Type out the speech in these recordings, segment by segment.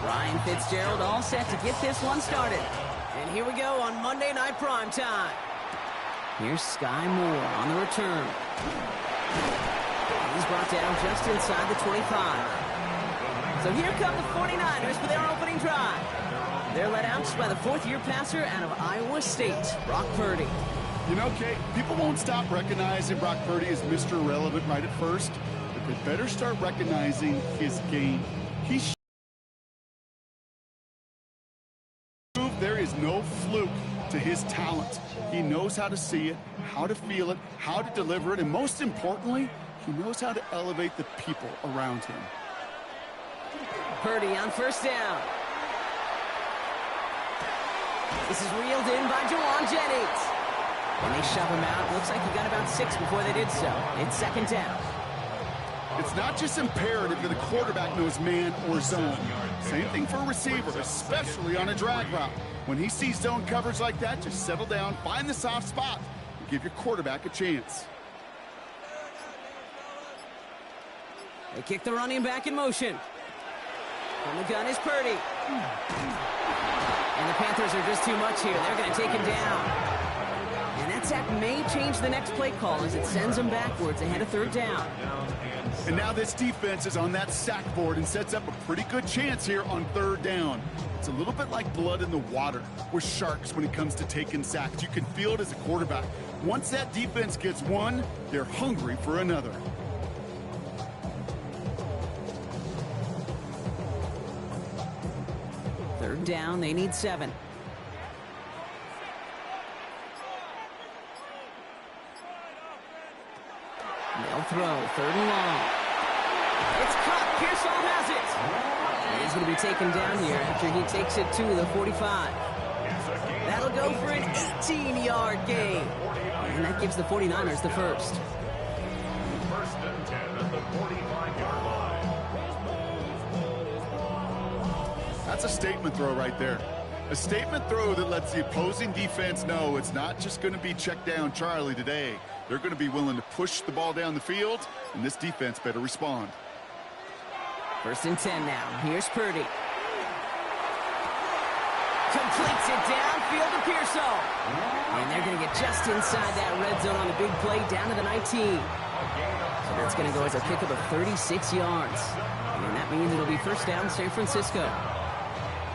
Ryan Fitzgerald all set to get this one started. And here we go on Monday Night Primetime. Here's Sky Moore on the return. He's brought down just inside the 25. So here come the 49ers for their opening drive. They're led out by the fourth-year passer out of Iowa State, Brock Purdy. You know, Kate, people won't stop recognizing Brock Purdy as Mr. Irrelevant right at first, but they better start recognizing his game. There is no fluke to his talent. He knows how to see it, how to feel it, how to deliver it, and most importantly, he knows how to elevate the people around him. Purdy on first down. This is reeled in by Jawan Jennings. And they shove him out. Looks like he got about 6 before they did so. It's second down. It's not just imperative that the quarterback knows man or zone. Same thing for a receiver, especially on a drag route. When he sees zone coverage like that, just settle down, find the soft spot, and give your quarterback a chance. They kick the running back in motion. From the gun is Purdy. And the Panthers are just too much here. They're going to take him down. And that sack may change the next play call as it sends them backwards ahead of third down. And now this defense is on that sack board and sets up a pretty good chance here on third down. It's a little bit like blood in the water with sharks when it comes to taking sacks. You can feel it as a quarterback. Once that defense gets one, they're hungry for another. Third down, they need 7. They'll throw, third and long. It's caught, Pearsall has it. And he's going to be taken down here after he takes it to the 45. That'll go for an 18-yard gain. And that gives the 49ers the first. First and 10 at the 45-yard line. That's a statement throw right there. A statement throw that lets the opposing defense know it's not just going to be check down Charlie today. They're going to be willing to push the ball down the field, and this defense better respond. First and 10 now. Here's Purdy. Completes it downfield to Pearsall. And they're going to get just inside that red zone on the big play down to the 19. So that's going to go as a pickup of 36 yards. And that means it'll be first down San Francisco.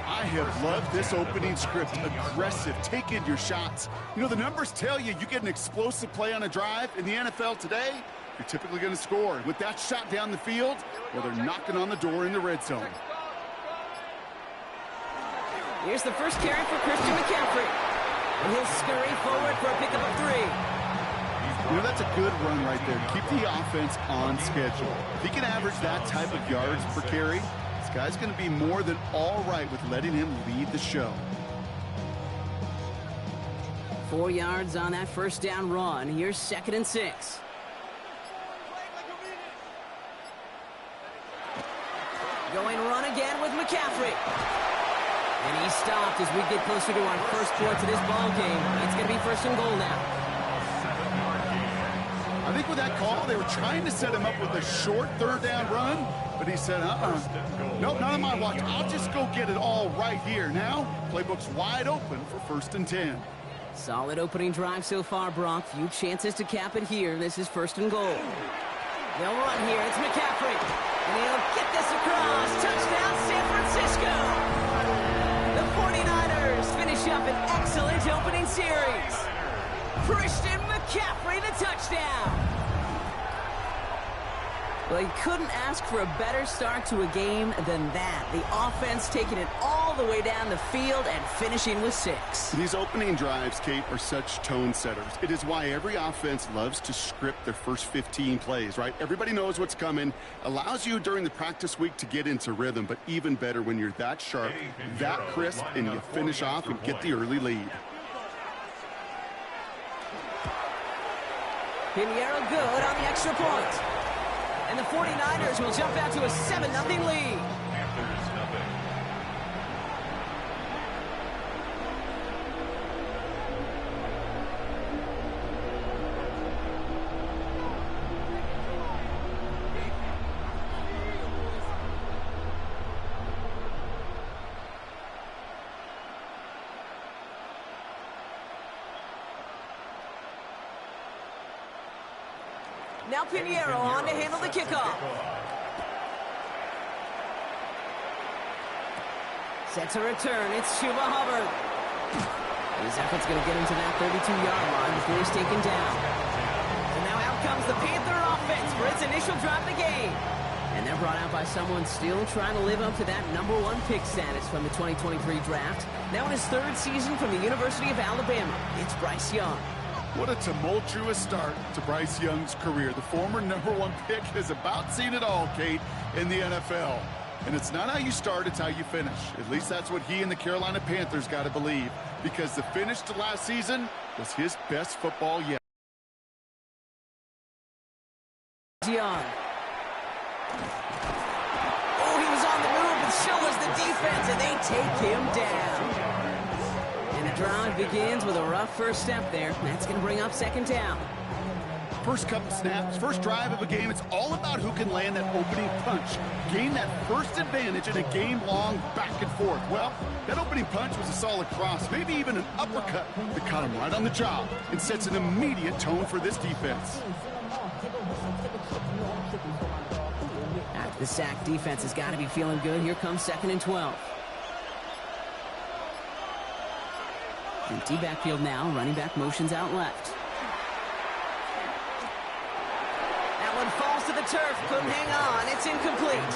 I have loved this opening script. Aggressive, taking your shots. You know, the numbers tell you get an explosive play on a drive in the NFL today, you're typically going to score. With that shot down the field, well, they're knocking on the door in the red zone. Here's the first carry for Christian McCaffrey. And he'll scurry forward for a pickup of 3. You know, that's a good run right there. Keep the offense on schedule. If he can average that type of yards per carry, this guy's going to be more than all right with letting him lead the show. 4 yards on that first down run. Here's second and 6. Going run again with McCaffrey. And he stopped as we get closer to our first point to this ball game. It's going to be first and goal now. I think with that call, they were trying to set him up with a short third down run, but he said, nope, not on my watch. I'll just go get it all right here. Now, playbook's wide open for first and 10. Solid opening drive so far, Brock. Few chances to cap it here. This is first and goal. They'll run here. It's McCaffrey. And he'll get this across. Touchdown, San Francisco. The 49ers finish up an excellent opening series. Christian McCaffrey, the touchdown. Well, he couldn't ask for a better start to a game than that. The offense taking it all the way down the field and finishing with 6. These opening drives, Kate, are such tone setters. It is why every offense loves to script their first 15 plays, right? Everybody knows what's coming. Allows you during the practice week to get into rhythm, but even better when you're that sharp, that crisp, and you finish off and get the early lead. Pinheiro good on the extra point. And the 49ers will jump out to a 7-0 lead. Now Pinheiro on to handle the kickoff. Set to return. It's Chuba Hubbard. His effort's going to get him to that 32-yard line before he's taken down. And now out comes the Panther offense for its initial drive of the game. And they're brought out by someone still trying to live up to that #1 pick status from the 2023 draft. Now in his 3rd season from the University of Alabama, it's Bryce Young. What a tumultuous start to Bryce Young's career. The former #1 pick has about seen it all, Kate, in the NFL. And it's not how you start, it's how you finish. At least that's what he and the Carolina Panthers got to believe, because the finish to last season was his best football yet. Young. Oh, he was on the move, but so was the defense, and they take him down. And the drive begins with a rough first step there. That's going to bring up 2nd down. First couple snaps, first drive of a game, it's all about who can land that opening punch. Gain that first advantage in a game-long back and forth. Well, that opening punch was a solid cross, maybe even an uppercut that caught him right on the job and sets an immediate tone for this defense. After the sack, defense has got to be feeling good. Here comes 2nd and 12. Empty backfield now. Running back motions out left. Falls to the turf, couldn't hang on, it's incomplete.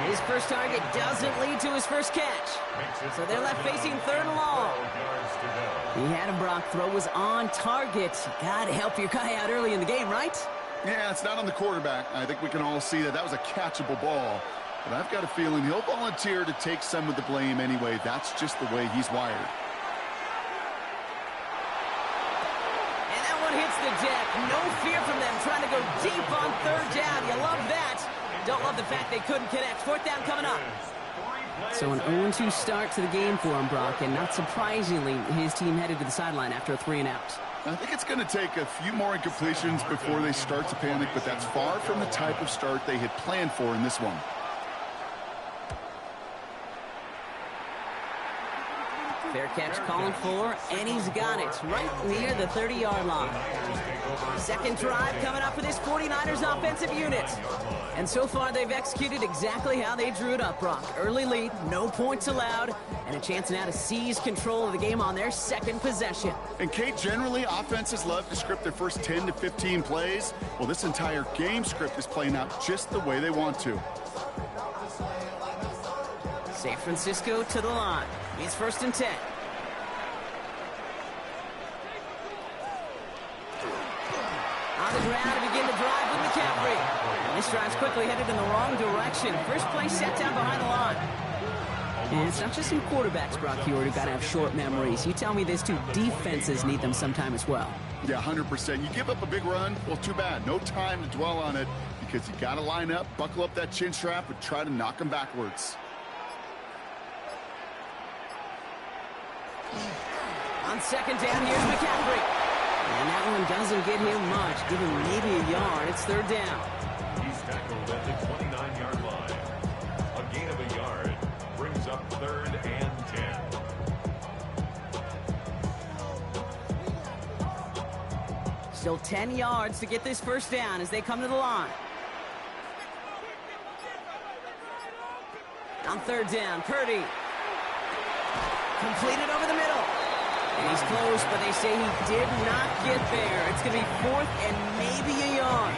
His first target doesn't lead to his first catch. So they're left facing 3rd and long. He had him, Brock. Throw was on target. Gotta help your guy out early in the game, right? Yeah, it's not on the quarterback. I think we can all see that was a catchable ball. But I've got a feeling he'll volunteer to take some of the blame anyway. That's just the way he's wired. Hits the deck. No fear from them trying to go deep on 3rd down. You love that. Don't love the fact they couldn't connect. 4th down coming up. So an 0-2 start to the game for him, Brock, and not surprisingly, his team headed to the sideline after a 3-and-out. I think it's going to take a few more incompletions before they start to panic, but that's far from the type of start they had planned for in this one. Fair catch calling for, and he's got it right near the 30-yard line. 2nd drive coming up for this 49ers offensive unit. And so far, they've executed exactly how they drew it up, Brock. Early lead, no points allowed, and a chance now to seize control of the game on their 2nd possession. And, Kate, generally, offenses love to script their first 10 to 15 plays. Well, this entire game script is playing out just the way they want to. San Francisco to the line. It's 1st and 10. On the ground to begin the drive with McCaffrey. And this drive's quickly headed in the wrong direction. First play set down behind the line. And it's not just some quarterbacks, Brock Huard, who got to have short memories. You tell me this too, defenses need them sometime as well. Yeah, 100%. You give up a big run, well, too bad. No time to dwell on it, because you got to line up, buckle up that chin strap, and try to knock them backwards. On 2nd down, here's McCaffrey. And that one doesn't get him much. Give him maybe a yard. It's 3rd down. He's tackled at the 29-yard line. A gain of a yard brings up 3rd and 10. Still 10 yards to get this 1st down as they come to the line. On 3rd down, Purdy. Completed over the middle. And he's close, but they say he did not get there. It's going to be 4th and maybe a yard.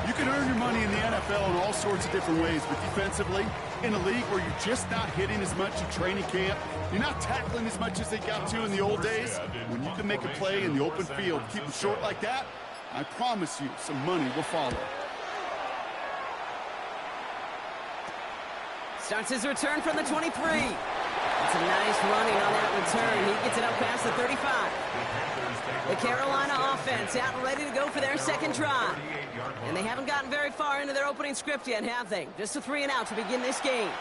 You can earn your money in the NFL in all sorts of different ways, but defensively, in a league where you're just not hitting as much in training camp, you're not tackling as much as they got to in the old days, when you can make a play in the open field, keep them short like that, I promise you some money will follow. Starts his return from the 23. It's a nice running on that return. He gets it up past the 35. The Carolina offense out and ready to go for their 2nd drive. And they haven't gotten very far into their opening script yet, have they? Just a 3-and-out to begin this game.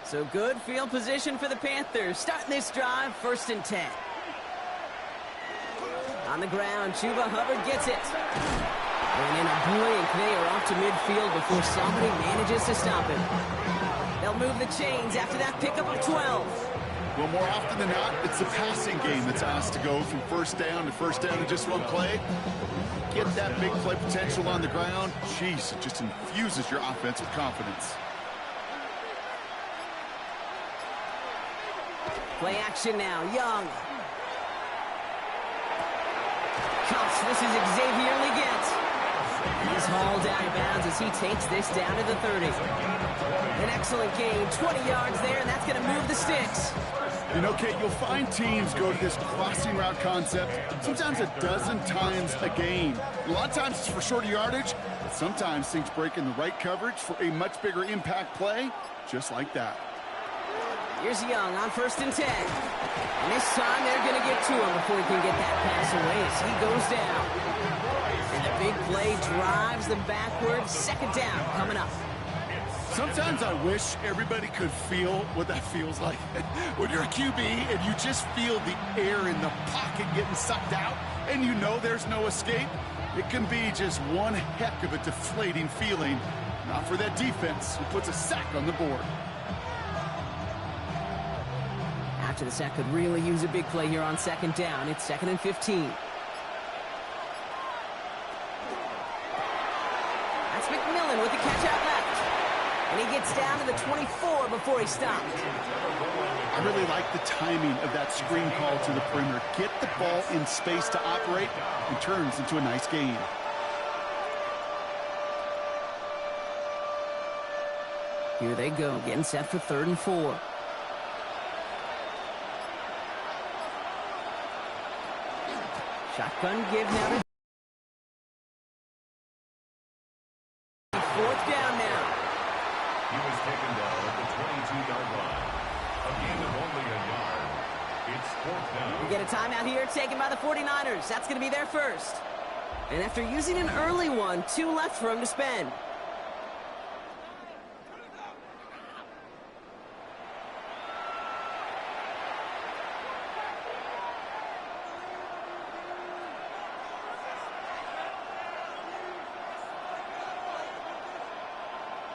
So good field position for the Panthers. Starting this drive, 1st and 10. On the ground, Chuba Hubbard gets it. And in a blink, they are off to midfield before somebody manages to stop him. They'll move the chains after that pickup of 12. Well, more often than not, it's the passing game that's asked to go from first down in just one play. Get that big play potential on the ground. Jeez, it just infuses your offense with confidence. Play action now, Young. Cuffs, this is Xavier Leggett. He's hauled out of bounds as he takes this down to the 30. An excellent gain, 20 yards there, and that's going to move the sticks. You know, Kate, you'll find teams go to this crossing route concept sometimes a dozen times a game. A lot of times it's for shorter yardage, but sometimes things break in the right coverage for a much bigger impact play, just like that. Here's Young on 1st and 10. And this time they're going to get to him before he can get that pass away as he goes down. And the big play drives them backwards. 2nd down coming up. Sometimes I wish everybody could feel what that feels like. When you're a QB and you just feel the air in the pocket getting sucked out and you know there's no escape, it can be just one heck of a deflating feeling. Not for that defense who puts a sack on the board. After the sack could really use a big play here on 2nd down. It's 2nd and 15. That's McMillan with the catch out left. And he gets down to the 24 before he stopped. I really like the timing of that screen call to the perimeter. Get the ball in space to operate and turns into a nice gain. Here they go, getting set for 3rd and 4. Shotgun give now to 4th down now. He was taken down at the 22-yard line. A gain of only a yard. It's 4th down. We get a timeout here taken by the 49ers. That's going to be their first. And after using an early one, 2 left for him to spend.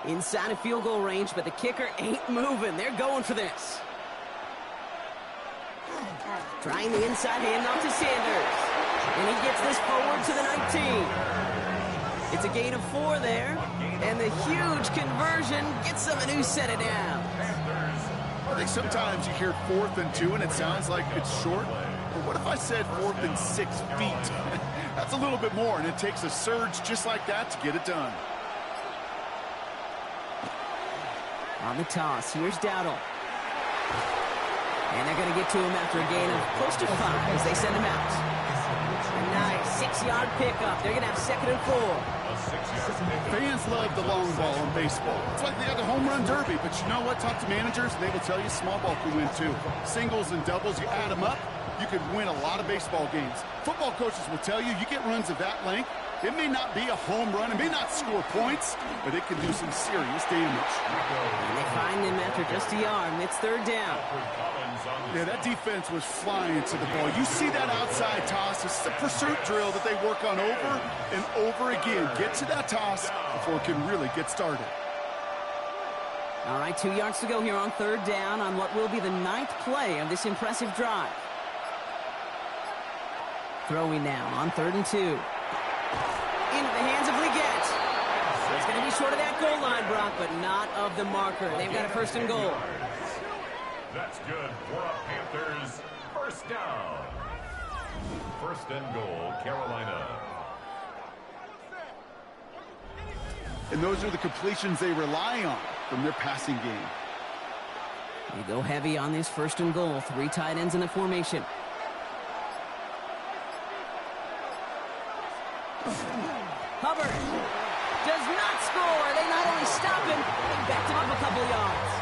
Inside of field goal range, but the kicker ain't moving. They're going for this. Trying the inside handoff to Sanders. And he gets this forward to the 19. It's a gain of 4 there. And the huge conversion gets them a new set it down. I think sometimes you hear 4th and 2 and it sounds like it's short. But what if I said 4th and 6 feet? That's a little bit more, and it takes a surge just like that to get it done. On the toss, here's Dowdle. And they're going to get to him after a gain of close to 5 as they send him out. A nice 6-yard pickup. They're going to have 2nd and 4. Fans love the long ball in baseball. It's like they got the home run derby, but you know what? Talk to managers, and they will tell you small ball can win too. Singles and doubles, you add them up, you can win a lot of baseball games. Football coaches will tell you, you get runs of that length, it may not be a home run, it may not score points, but it can do some serious damage. And they find him after just a yard, and it's 3rd down. Yeah, that defense was flying to the ball. You see that outside toss. This is a pursuit drill that they work on over and over again. Get to that toss before it can really get started. All right, 2 yards to go here on 3rd down on what will be the 9th play of this impressive drive. Throwing now on 3rd and 2. Into the hands of Leggett. It's going to be short of that goal line, Brock, but not of the marker. They've got a 1st and goal. That's good for a Panthers. 1st down. 1st and goal, Carolina. And those are the completions they rely on from their passing game. They go heavy on this 1st and goal. 3 tight ends in the formation. Hubbard does not score. They not only stop him, they backed him up a couple yards.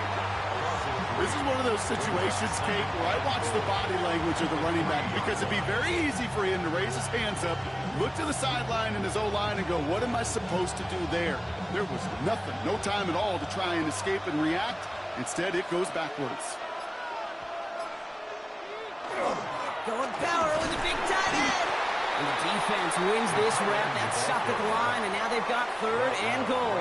This is one of those situations, Kate, where I watch the body language of the running back because it'd be very easy for him to raise his hands up, look to the sideline in his O-line and go, what am I supposed to do there? There was nothing, no time at all to try and escape and react. Instead, it goes backwards. Going power with a big tight end. And the defense wins this rep. That's stopped at the line, and now they've got 3rd and goal.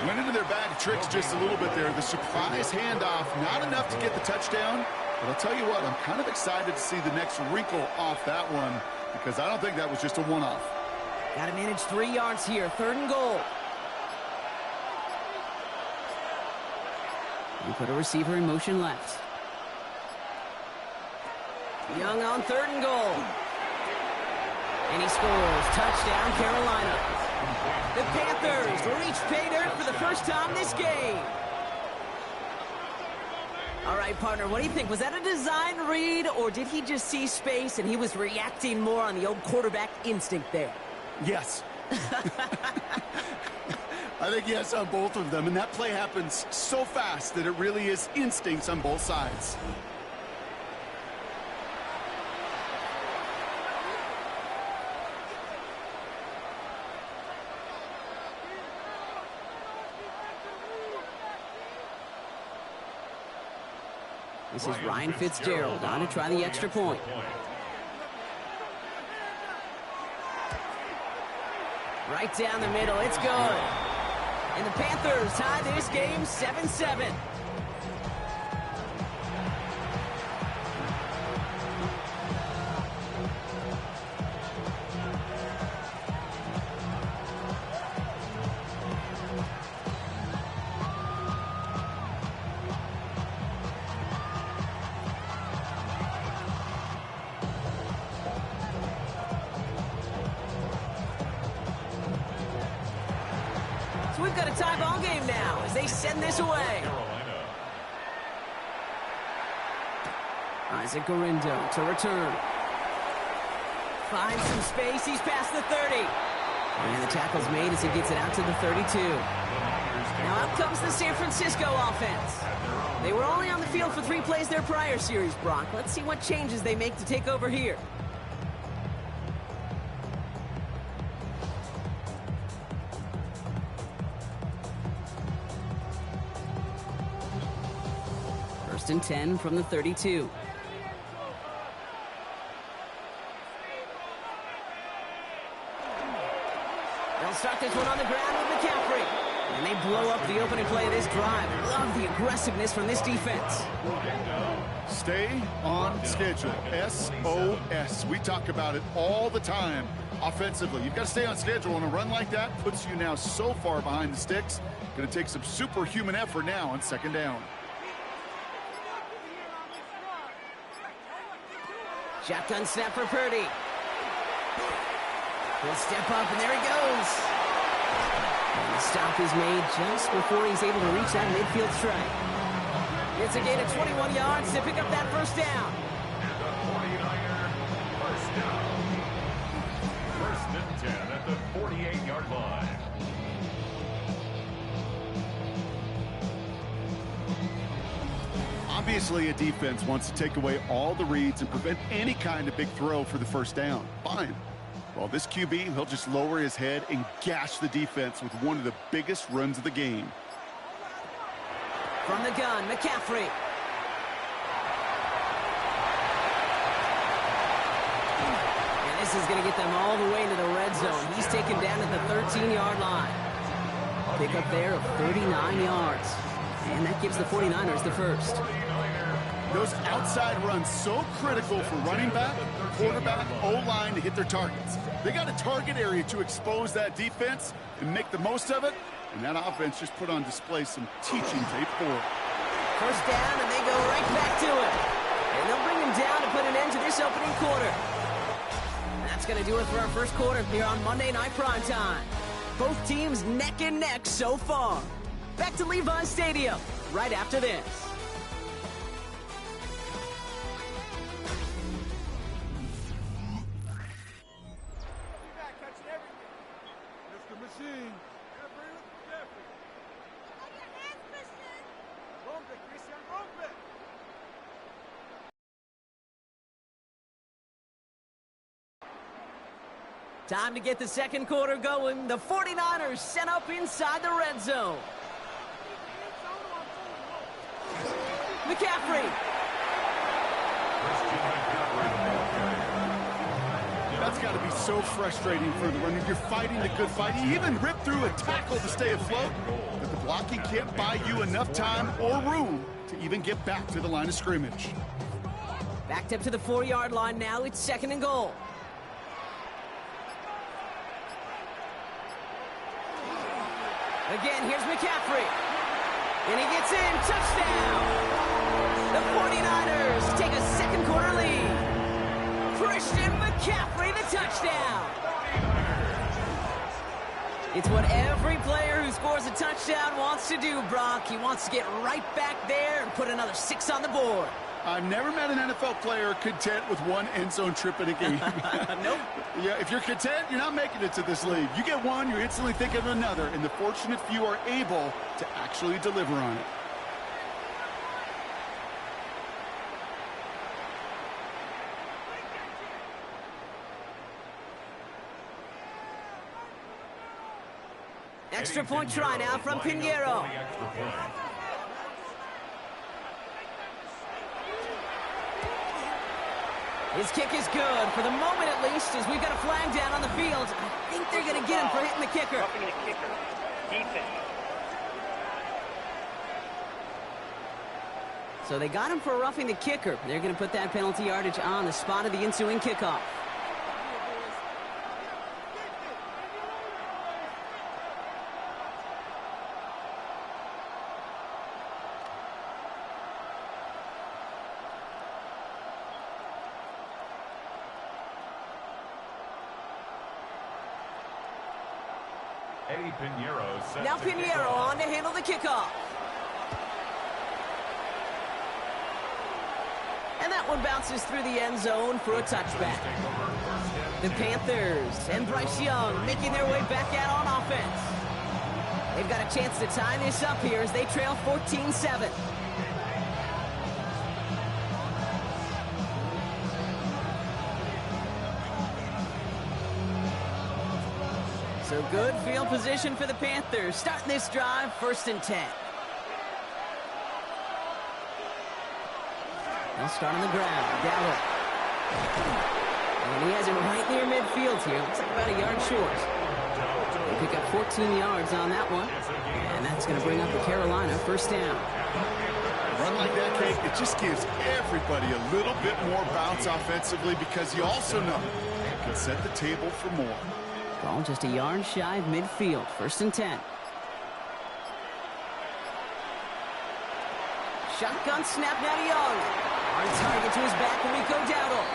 Went into their bag of tricks just a little bit there. The surprise handoff, not enough to get the touchdown. But I'll tell you what, I'm kind of excited to see the next wrinkle off that one because I don't think that was just a one-off. Got to manage 3 yards here. 3rd and goal. You put a receiver in motion left. Young on 3rd and goal. And he scores. Touchdown, Carolina. The Panthers reach pay dirt for the first time this game. All right, partner, what do you think? Was that a design read, or did he just see space and he was reacting more on the old quarterback instinct there? Yes. I think yes on both of them, and that play happens so fast that it really is instincts on both sides. This is Ryan Fitzgerald on to try the extra point. Right down the middle, it's good. And the Panthers tie this game 7-7. So we've got a tie ball game now as they send this away. Isaac Gorindo to return. Finds some space. He's past the 30. And the tackle's made as he gets it out to the 32. Now up comes the San Francisco offense. They were only on the field for 3 plays their prior series, Brock. Let's see what changes they make to take over here. First and 10 from the 32. They'll start this one on the ground with McCaffrey. And they blow up the opening play of this drive. Love the aggressiveness from this defense. Stay on schedule. SOS. We talk about it all the time offensively. You've got to stay on schedule, and a run like that puts you now so far behind the sticks. Going to take some superhuman effort now on second down. Shotgun snap for Purdy. He'll step up, and there he goes. And the stop is made just before he's able to reach that midfield strike. It's a gain of 21 yards to pick up that first down. And the 49er first down. First and 10 at the 48-yard line. Obviously, a defense wants to take away all the reads and prevent any kind of big throw for the first down. Fine. Well, this QB, he'll just lower his head and gash the defense with one of the biggest runs of the game. From the gun, McCaffrey. And this is going to get them all the way into the red zone. He's taken down at the 13-yard line. Pick up there of 39 yards. And that gives the 49ers the first. Those outside runs so critical for running back, quarterback, O-line to hit their targets. They got a target area to expose that defense and make the most of it. And that offense just put on display some teaching tape for it. First down, and they go right back to it. And they'll bring him down to put an end to this opening quarter. That's going to do it for our first quarter here on Monday Night Primetime. Both teams neck and neck so far. Back to Levi Stadium right after this. Time to get the second quarter going. The 49ers set up inside the red zone. McCaffrey. That's got to be so frustrating for the runner. You're fighting the good fight. You even ripped through a tackle to stay afloat, but the blocking can't buy you enough time or room to even get back to the line of scrimmage. Backed up to the 4-yard line now. It's 2nd and goal. Again, here's McCaffrey. And he gets in. Touchdown! The 49ers take a second quarter lead. Christian McCaffrey, the touchdown. It's what every player who scores a touchdown wants to do, Brock. He wants to get right back there and put another 6 on the board. I've never met an NFL player content with one end zone trip in a game. Nope. Yeah, if you're content, you're not making it to this league. You get one, you're instantly thinking of another, and the fortunate few are able to actually deliver on it. Extra point try now from Pinheiro. His kick is good, for the moment at least, as we've got a flag down on the field. I think they're going to get him for hitting the kicker. Roughing the kicker. Defense. So they got him for roughing the kicker. They're going to put that penalty yardage on the spot of the ensuing kickoff. Now Pinheiro on to handle the kickoff. And that one bounces through the end zone for a touchback. The Panthers and Bryce Young making their way back out on offense. They've got a chance to tie this up here as they trail 14-7. So good field position for the Panthers. Starting this drive, 1st and 10. They'll start on the ground. Gallup. And he has him right near midfield here. Looks like about a yard short. They pick up 14 yards on that one. And that's going to bring up the Carolina 1st down. A run like that, Kate, it just gives everybody a little bit more bounce offensively because you also know you can set the table for more. Ball just a yard shy of midfield. 1st and 10. Shotgun snap now to Young. On target to his back, Rico Dowdle.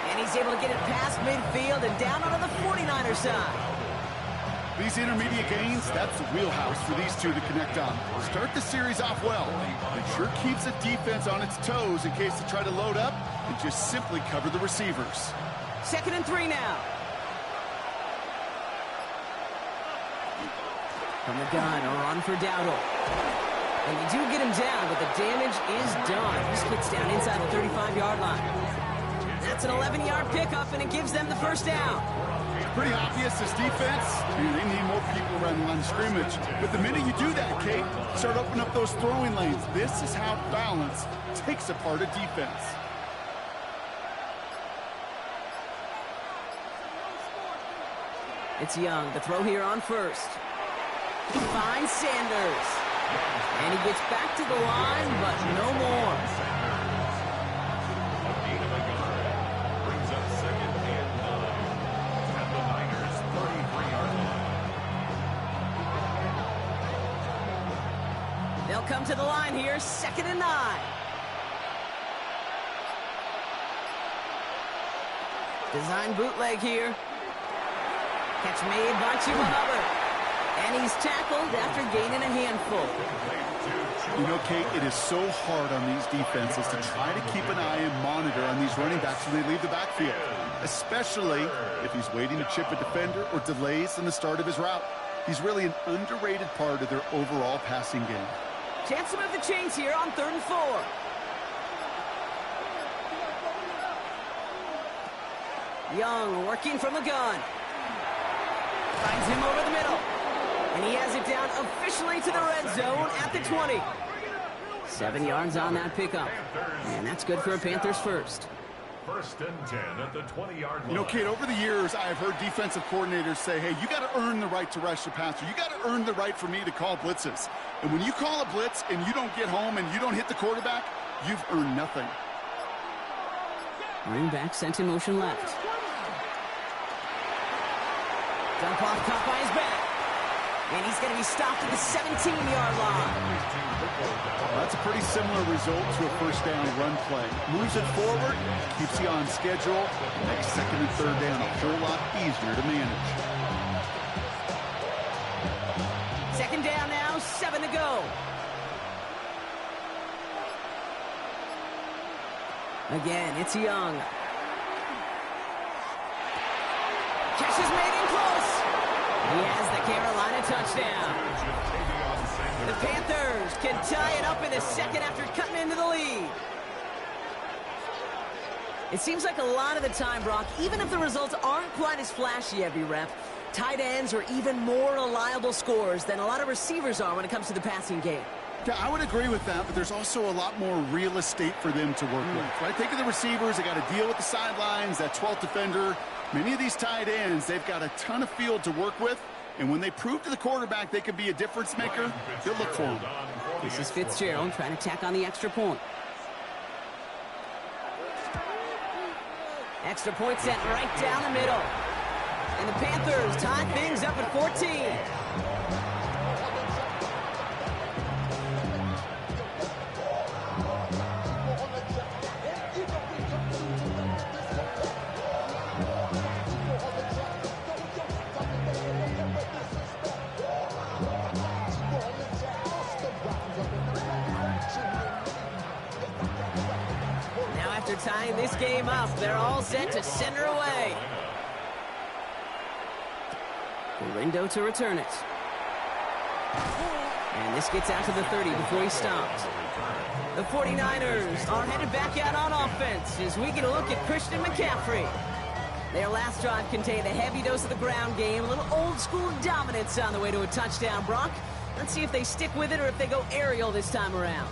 And he's able to get it past midfield and down onto the 49er side. These intermediate gains, that's the wheelhouse for these two to connect on. Start the series off well. It sure keeps the defense on its toes in case they try to load up and just simply cover the receivers. 2nd and 3 now. From the gun, a run for Dowdle. And they do get him down, but the damage is done. He splits down inside the 35-yard line. That's an 11-yard pickup, and it gives them the 1st down. It's pretty obvious this defense, they need more people around the line of scrimmage. But the minute you do that, Kate, start opening up those throwing lanes. This is how balance takes apart a defense. It's Young, the throw here on 1st. He finds Sanders. And he gets back to the line, but no more. A gain of a yard brings up 2nd and 9 at the Niners' 33-yard line. They'll come to the line here, 2nd and 9. Design bootleg here. Catch made by Chuba Hubbard. And he's tackled after gaining a handful. You know, Kate, it is so hard on these defenses to try to keep an eye and monitor on these running backs when they leave the backfield, especially if he's waiting to chip a defender or delays in the start of his route. He's really an underrated part of their overall passing game. Chance to move the chains here on 3rd and 4. Young working from the gun. Finds him over the middle. And he has it down officially to the red zone at the 20. 7 yards on that pickup. And that's good for a Panthers 1st. First and 10 at the 20-yard line. You know, Kate, over the years, I've heard defensive coordinators say, hey, you got to earn the right to rush the passer. You got to earn the right for me to call blitzes. And when you call a blitz and you don't get home and you don't hit the quarterback, you've earned nothing. Running back sent in motion left. Dump off, caught by his back. And he's going to be stopped at the 17-yard line. That's a pretty similar result to a first down run play. Moves it forward, keeps you on schedule. Makes second and third down a whole lot easier to manage. Second down now, 7 to go. Again, it's Young. Catch is made in close. He has the Carolina touchdown. The Panthers can tie it up in the second after cutting into the lead. It seems like a lot of the time, Brock, even if the results aren't quite as flashy every rep, tight ends are even more reliable scorers than a lot of receivers are when it comes to the passing game. Yeah, I would agree with that, but there's also a lot more real estate for them to work with. Right? Think of the receivers. They got to deal with the sidelines, that 12th defender. Many of these tight ends, they've got a ton of field to work with, and when they prove to the quarterback they could be a difference maker, they'll look for him. This is Fitzgerald trying to tack on the extra point. Extra point set right down the middle. And the Panthers tie things up at 14. Tying this game up, they're all set to send her away. Lindo to return it. And this gets out to the 30 before he stops. The 49ers are headed back out on offense as we get a look at Christian McCaffrey. Their last drive contained a heavy dose of the ground game, a little old-school dominance on the way to a touchdown, Brock. Let's see if they stick with it or if they go aerial this time around.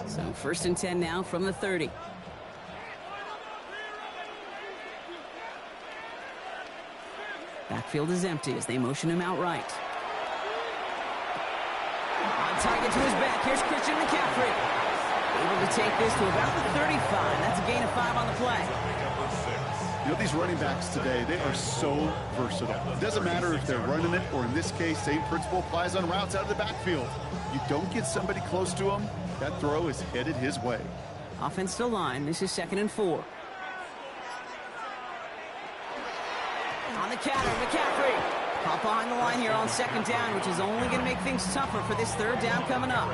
So first and 10 now from the 30. Backfield is empty as they motion him out right. On target to his back. Here's Christian McCaffrey. Able to take this to about the 35. That's a gain of 5 on the play. You know, these running backs today, they are so versatile. It doesn't matter if they're running it, or in this case, same principle applies on routes out of the backfield. You don't get somebody close to him, that throw is headed his way. Offense to line. This is 2nd and 4. On the counter, McCaffrey. Caught behind the line here on 2nd down, which is only going to make things tougher for this 3rd down coming up.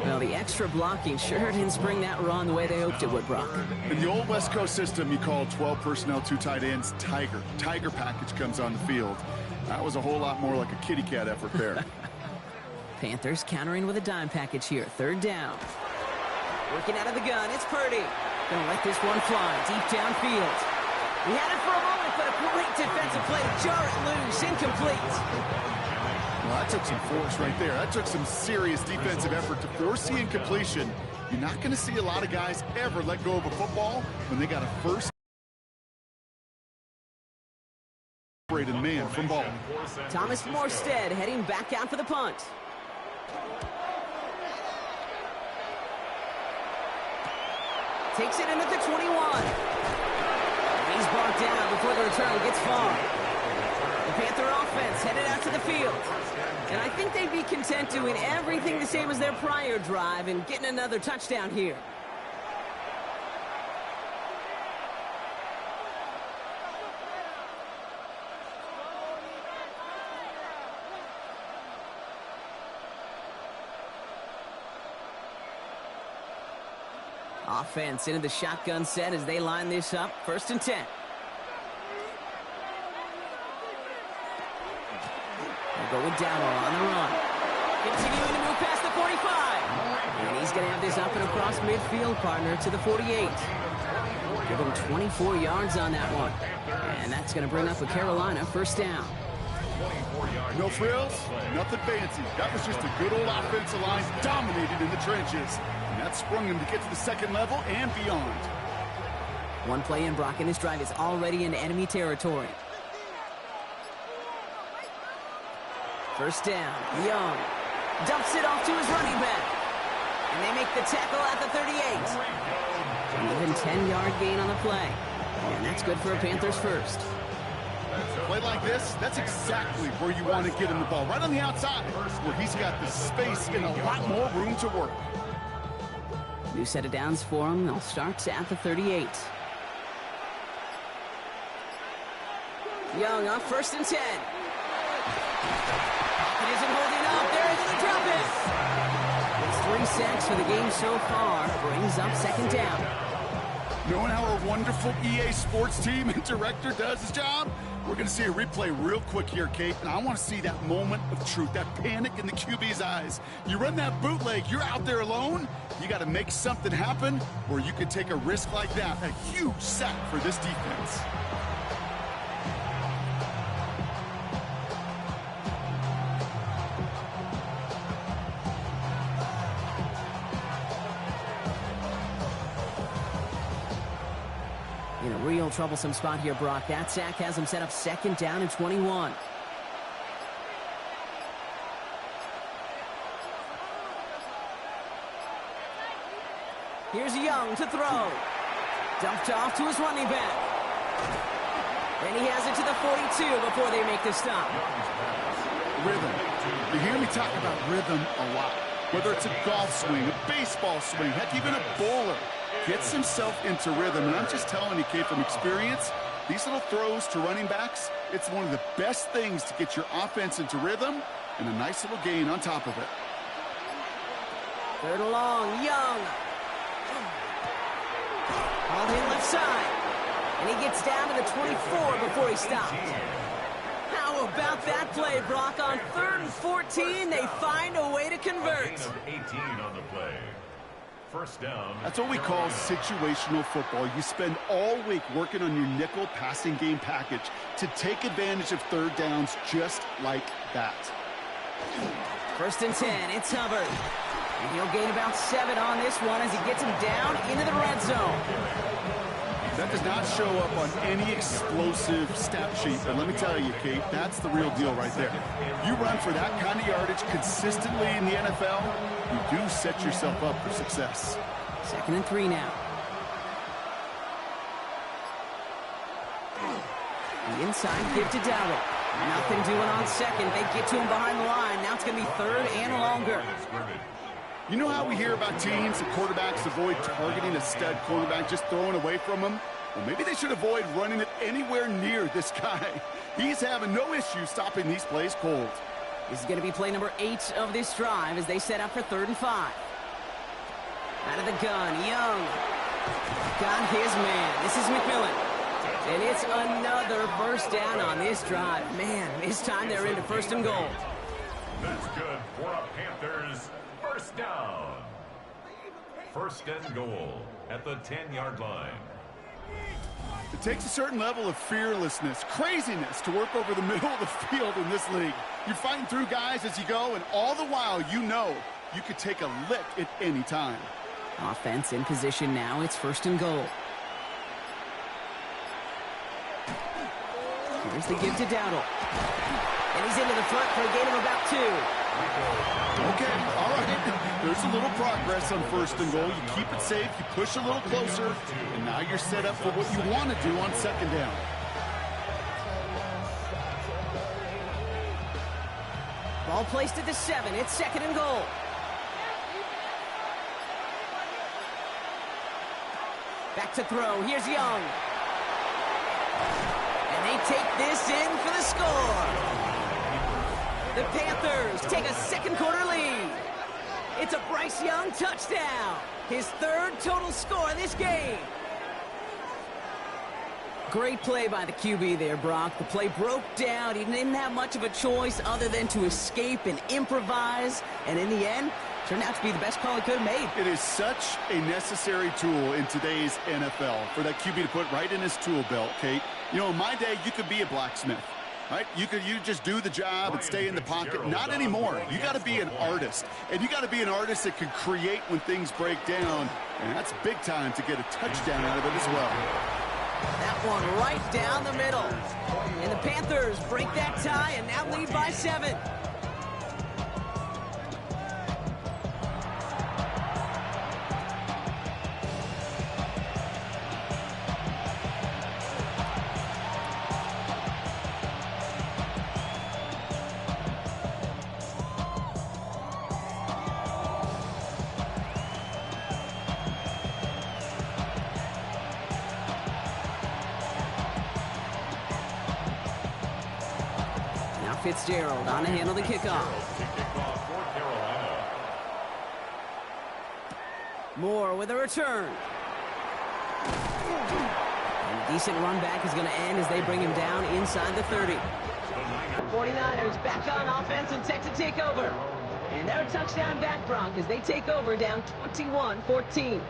Well, the extra blocking sure didn't spring that run the way they hoped it would, Brock. In the old West Coast system, you call 12 personnel, 2 tight ends, Tiger. Tiger package comes on the field. That was a whole lot more like a kitty cat effort there. Panthers countering with a dime package here. 3rd down. Working out of the gun, it's Purdy. Gonna let this one fly deep downfield. He had it for a moment, but a great defensive play to jar it loose. Incomplete. Well, that took some force right there. That took some serious defensive effort to force the incompletion. You're not going to see a lot of guys ever let go of a football when they got a first separated man from ball. Thomas Morstead heading back out for the punt. Takes it in at the 21. He's brought down before the return gets far. The Panther offense headed out to the field. And I think they'd be content doing everything the same as their prior drive and getting another touchdown here. Offense into the shotgun set as they line this up. 1st and 10. They'll go with Dowell on the run. Continuing to move past the 45. And he's going to have this up and across midfield, partner, to the 48. Give him 24 yards on that one. And that's going to bring up a Carolina 1st down. 24-yard No frills, nothing fancy. That was just a good old offensive line dominated in the trenches. And that sprung him to get to the second level and beyond. One play in, Brock, and this drive is already into enemy territory. First down, Young dumps it off to his running back. And they make the tackle at the 38. An even 10-yard gain on the play. And that's good for a Panthers first. A play like this, that's exactly where you want to get him the ball. Right on the outside, where he's got the space and a lot more room to work. New set of downs for him. They'll start at the 38. Young up first and 10. It isn't holding up. They're able to drop it. It's 3 sacks for the game so far. Brings up second down. Knowing how our wonderful EA Sports team and director does his job, we're going to see a replay real quick here, Kate, and I want to see that moment of truth, that panic in the QB's eyes. You run that bootleg, you're out there alone, you got to make something happen, or you could take a risk like that, a huge sack for this defense. In a real troublesome spot here, Brock. That sack has him set up second down and 21. Here's Young to throw. Dumped off to his running back. And he has it to the 42 before they make the stop. Rhythm. You hear me talk about rhythm a lot. Whether it's a golf swing, a baseball swing, heck, even a bowler. Gets himself into rhythm, and I'm just telling you, Kate, from experience, these little throws to running backs, it's one of the best things to get your offense into rhythm and a nice little gain on top of it. Third and long, Young. All in left side. And he gets down to the 24 before he stops. How about that play, Brock? On 3rd and 14, they find a way to convert. 18 on the play. First down. That's what we call situational football. You spend all week working on your nickel passing game package to take advantage of third downs just like that. First and 10, it's Hubbard. And he'll gain about 7 on this one as he gets him down into the red zone. That does not show up on any explosive stat sheet, but let me tell you, Kate, that's the real deal right there. You run for that kind of yardage consistently in the NFL, you do set yourself up for success. 2nd and 3 now. The inside give to Dowdle. Nothing doing on second. They get to him behind the line. Now it's going to be 3rd and longer. You know how we hear about teams and quarterbacks avoid targeting a stud quarterback, just throwing away from him? Well, maybe they should avoid running it anywhere near this guy. He's having no issue stopping these plays cold. This is going to be play number 8 of this drive as they set up for 3rd and 5. Out of the gun, Young. Got his man. This is McMillan. And it's another first down on this drive. Man, this time they're into 1st and goal. That's good for a Panthers. First down. 1st and goal at the 10-yard line. It takes a certain level of fearlessness, craziness to work over the middle of the field in this league. You're fighting through guys as you go, and all the while you know you could take a lick at any time. Offense in position now. It's 1st and goal. Here's the give to Dowdle. And he's into the front for a gain of about 2. Okay, all right. There's a little progress on 1st and goal. You keep it safe, you push a little closer, and now you're set up for what you want to do on 2nd down. Ball placed at the 7. It's 2nd and goal. Back to throw. Here's Young. And they take this in for the score. The Panthers take a 2nd quarter lead. It's a Bryce Young touchdown. His 3rd total score this game. Great play by the QB there, Brock. The play broke down. He didn't have much of a choice other than to escape and improvise. And in the end, turned out to be the best call he could have made. It is such a necessary tool in today's NFL for that QB to put right in his tool belt, Kate. You know, in my day, you could be a blacksmith. Right? You just do the job and stay in the pocket. Not anymore. You got to be an artist. And you got to be an artist that can create when things break down. And that's big time to get a touchdown out of it as well. That one right down the middle. And the Panthers break that tie and now lead by 7. Fitzgerald on to handle the kickoff. Moore with a return. And a decent run back is going to end as they bring him down inside the 30. 49ers back on offense and set to take over. And they're a touchdown back, Bronc, as they take over down 21-14.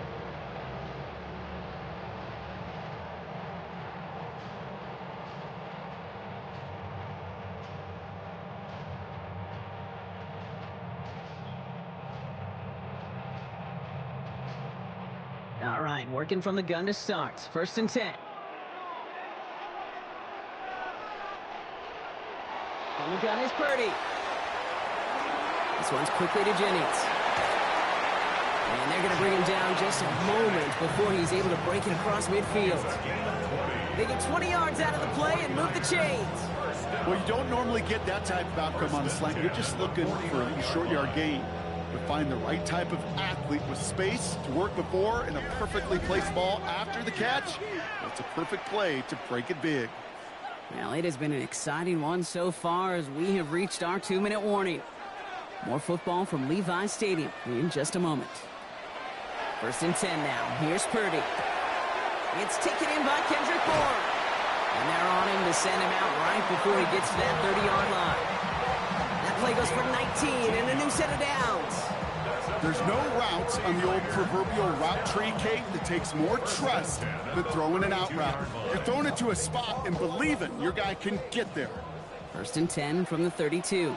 All right, working from the gun to start. 1st and 10. On the gun is Purdy. This one's quickly to Jennings. And they're going to bring him down just a moment before he's able to break it across midfield. They get 20 yards out of the play and move the chains. Well, you don't normally get that type of outcome on a slant. You're just looking for a short yard gain. To find the right type of athlete with space to work before and a perfectly placed ball after the catch. It's a perfect play to break it big. Well, it has been an exciting one so far as we have reached our 2-minute warning. More football from Levi Stadium in just a moment. 1st and 10 now. Here's Purdy. It's taken in by Kendrick Bourne. And they're on him to send him out right before he gets to that 30-yard line. Play goes for 19 and a new set of downs. There's no routes on the old proverbial route tree, Kate, that takes more trust than throwing an out route. You're throwing it to a spot and believing your guy can get there. 1st and 10 from the 32.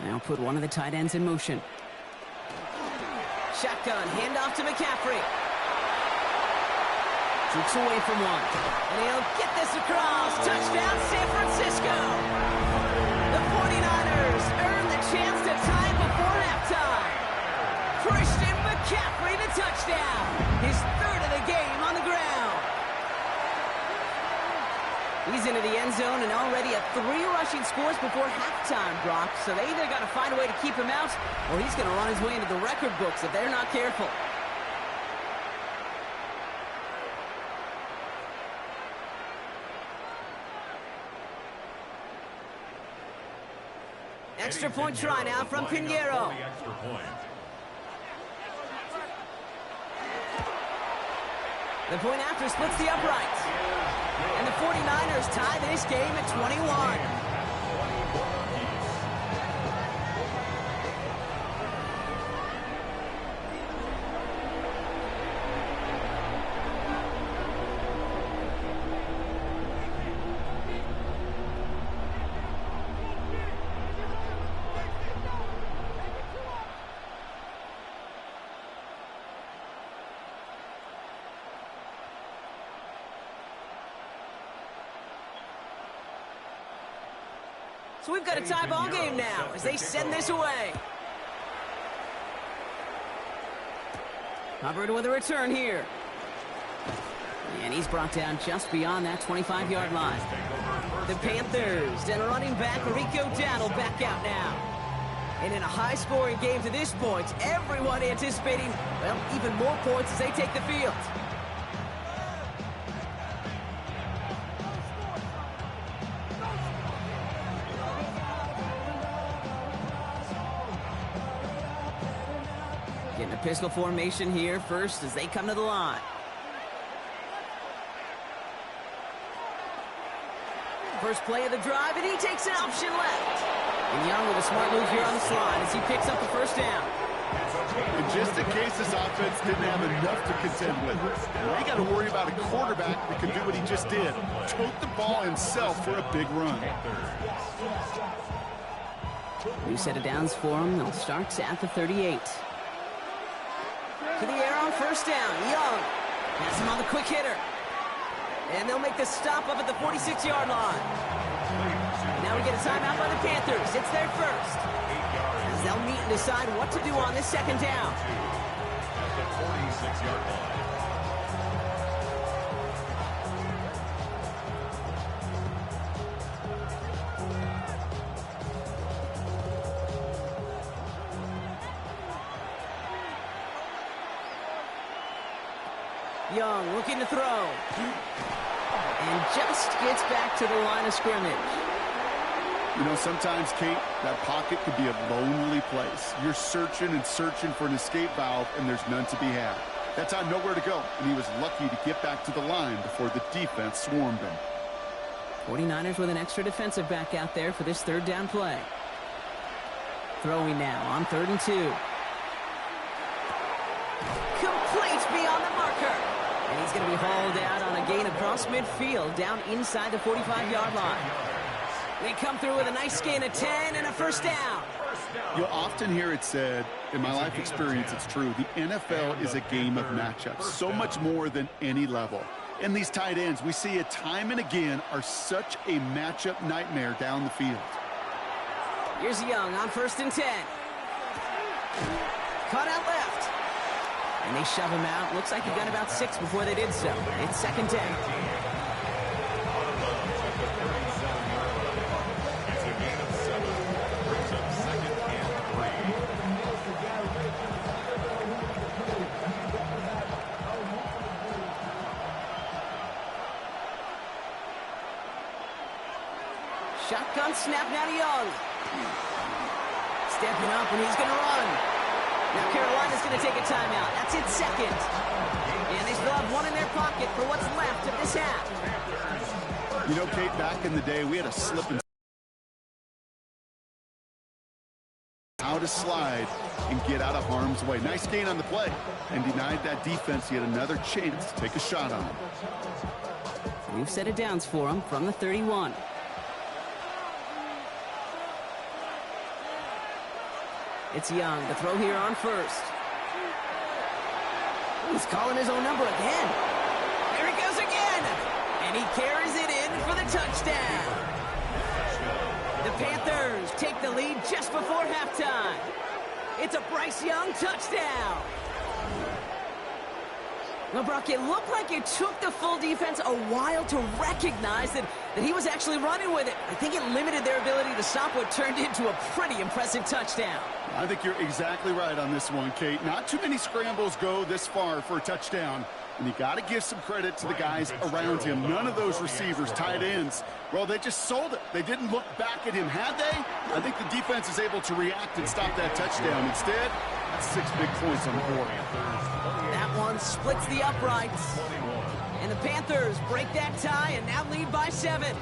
Now put one of the tight ends in motion. Shotgun, handoff to McCaffrey. Jukes away from one. And he'll get this across. Touchdown, San Francisco. The 49ers earn the chance to tie before halftime. Christian McCaffrey to touchdown. His 3rd of the game on the ground. He's into the end zone and already at 3 rushing scores before halftime, Brock. So they either got to find a way to keep him out or he's going to run his way into the record books if they're not careful. Extra point try now from Pinheiro. The point after splits the uprights. And the 49ers tie this game at 21. So we've got a tie ball game now as they send this away. Hubbard with a return here. And he's brought down just beyond that 25-yard line. The Panthers and running back Rico Dowdle back out now. And in a high-scoring game to this point, everyone anticipating, well, even more points as they take the field. Getting a pistol formation here first as they come to the line. First play of the drive, and he takes an option left. And Young with a smart move here on the slide as he picks up the first down. And just in case this offense didn't have enough to contend with, now you got to worry about a quarterback that can do what he just did. Tote the ball himself for a big run. New set of downs for him. They'll start at the 38. To the air on first down. Young has him on the quick hitter. And they'll make the stop up at the 46-yard line. Now we get a timeout by the Panthers. It's their first. As they'll meet and decide what to do on this second down. At the 46-yard line. Young looking to throw. And just gets back to the line of scrimmage. You know, sometimes, Kate, that pocket could be a lonely place. You're searching and searching for an escape valve, and there's none to be had. That time, nowhere to go, and he was lucky to get back to the line before the defense swarmed him. 49ers with an extra defensive back out there for this third down play. Throwing now on 3rd and 2. Complete beyond the marker. And he's going to be hauled out on a gain across midfield down inside the 45-yard line. They come through with a nice gain of 10 and a first down. You'll often hear it said, in my life experience, it's true, the NFL is a game of matchups, so much more than any level. And these tight ends, we see it time and again, are such a matchup nightmare down the field. Here's Young on 1st and 10. Caught out left. And they shove him out. Looks like he got about 6 before they did so. It's 2nd down. Shotgun snap now to Young. Stepping up, and he's going to run. Now Carolina's going to take a timeout. That's its second. And they still have one in their pocket for what's left of this half. You know, Kate, back in the day, we had a slip and how to slide and get out of harm's way. Nice gain on the play, and denied that defense yet another chance to take a shot on him. New set of downs for him from the 31. It's Young. The throw here on 1st. He's calling his own number again. There he goes again. And he carries it in for the touchdown. The Panthers take the lead just before halftime. It's a Bryce Young touchdown. Well, Brock, it looked like it took the full defense a while to recognize that he was actually running with it. I think it limited their ability to stop what turned into a pretty impressive touchdown. I think you're exactly right on this one, Kate. Not too many scrambles go this far for a touchdown. And you got to give some credit to the guys around him. None of those receivers, tight ends, well, they just sold it. They didn't look back at him, had they? I think the defense is able to react and stop that touchdown. Instead, that's 6 big points on the board. That one splits the uprights. And the Panthers break that tie and now lead by 7.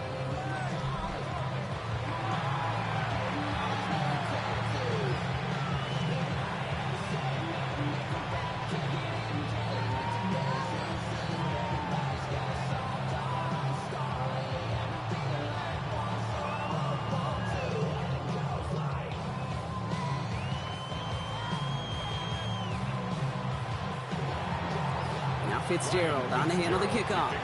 Fitzgerald on to handle the kickoff.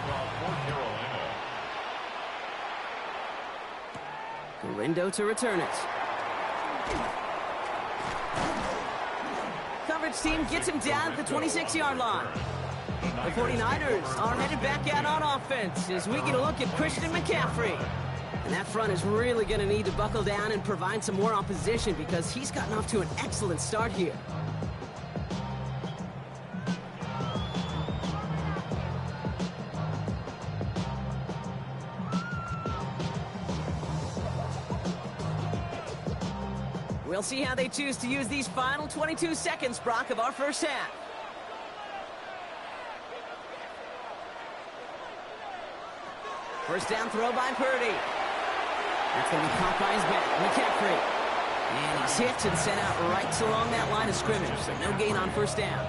Garindo to return it. Coverage team gets him down at the 26-yard line. The 49ers are headed back out on offense as we get a look at Christian McCaffrey. And that front is really going to need to buckle down and provide some more opposition because he's gotten off to an excellent start here. We'll see how they choose to use these final 22 seconds, Brock, of our first half. First down throw by Purdy. That's going to be caught by his back. McCaffrey. And he's hit and sent out right along that line of scrimmage, so no gain on first down.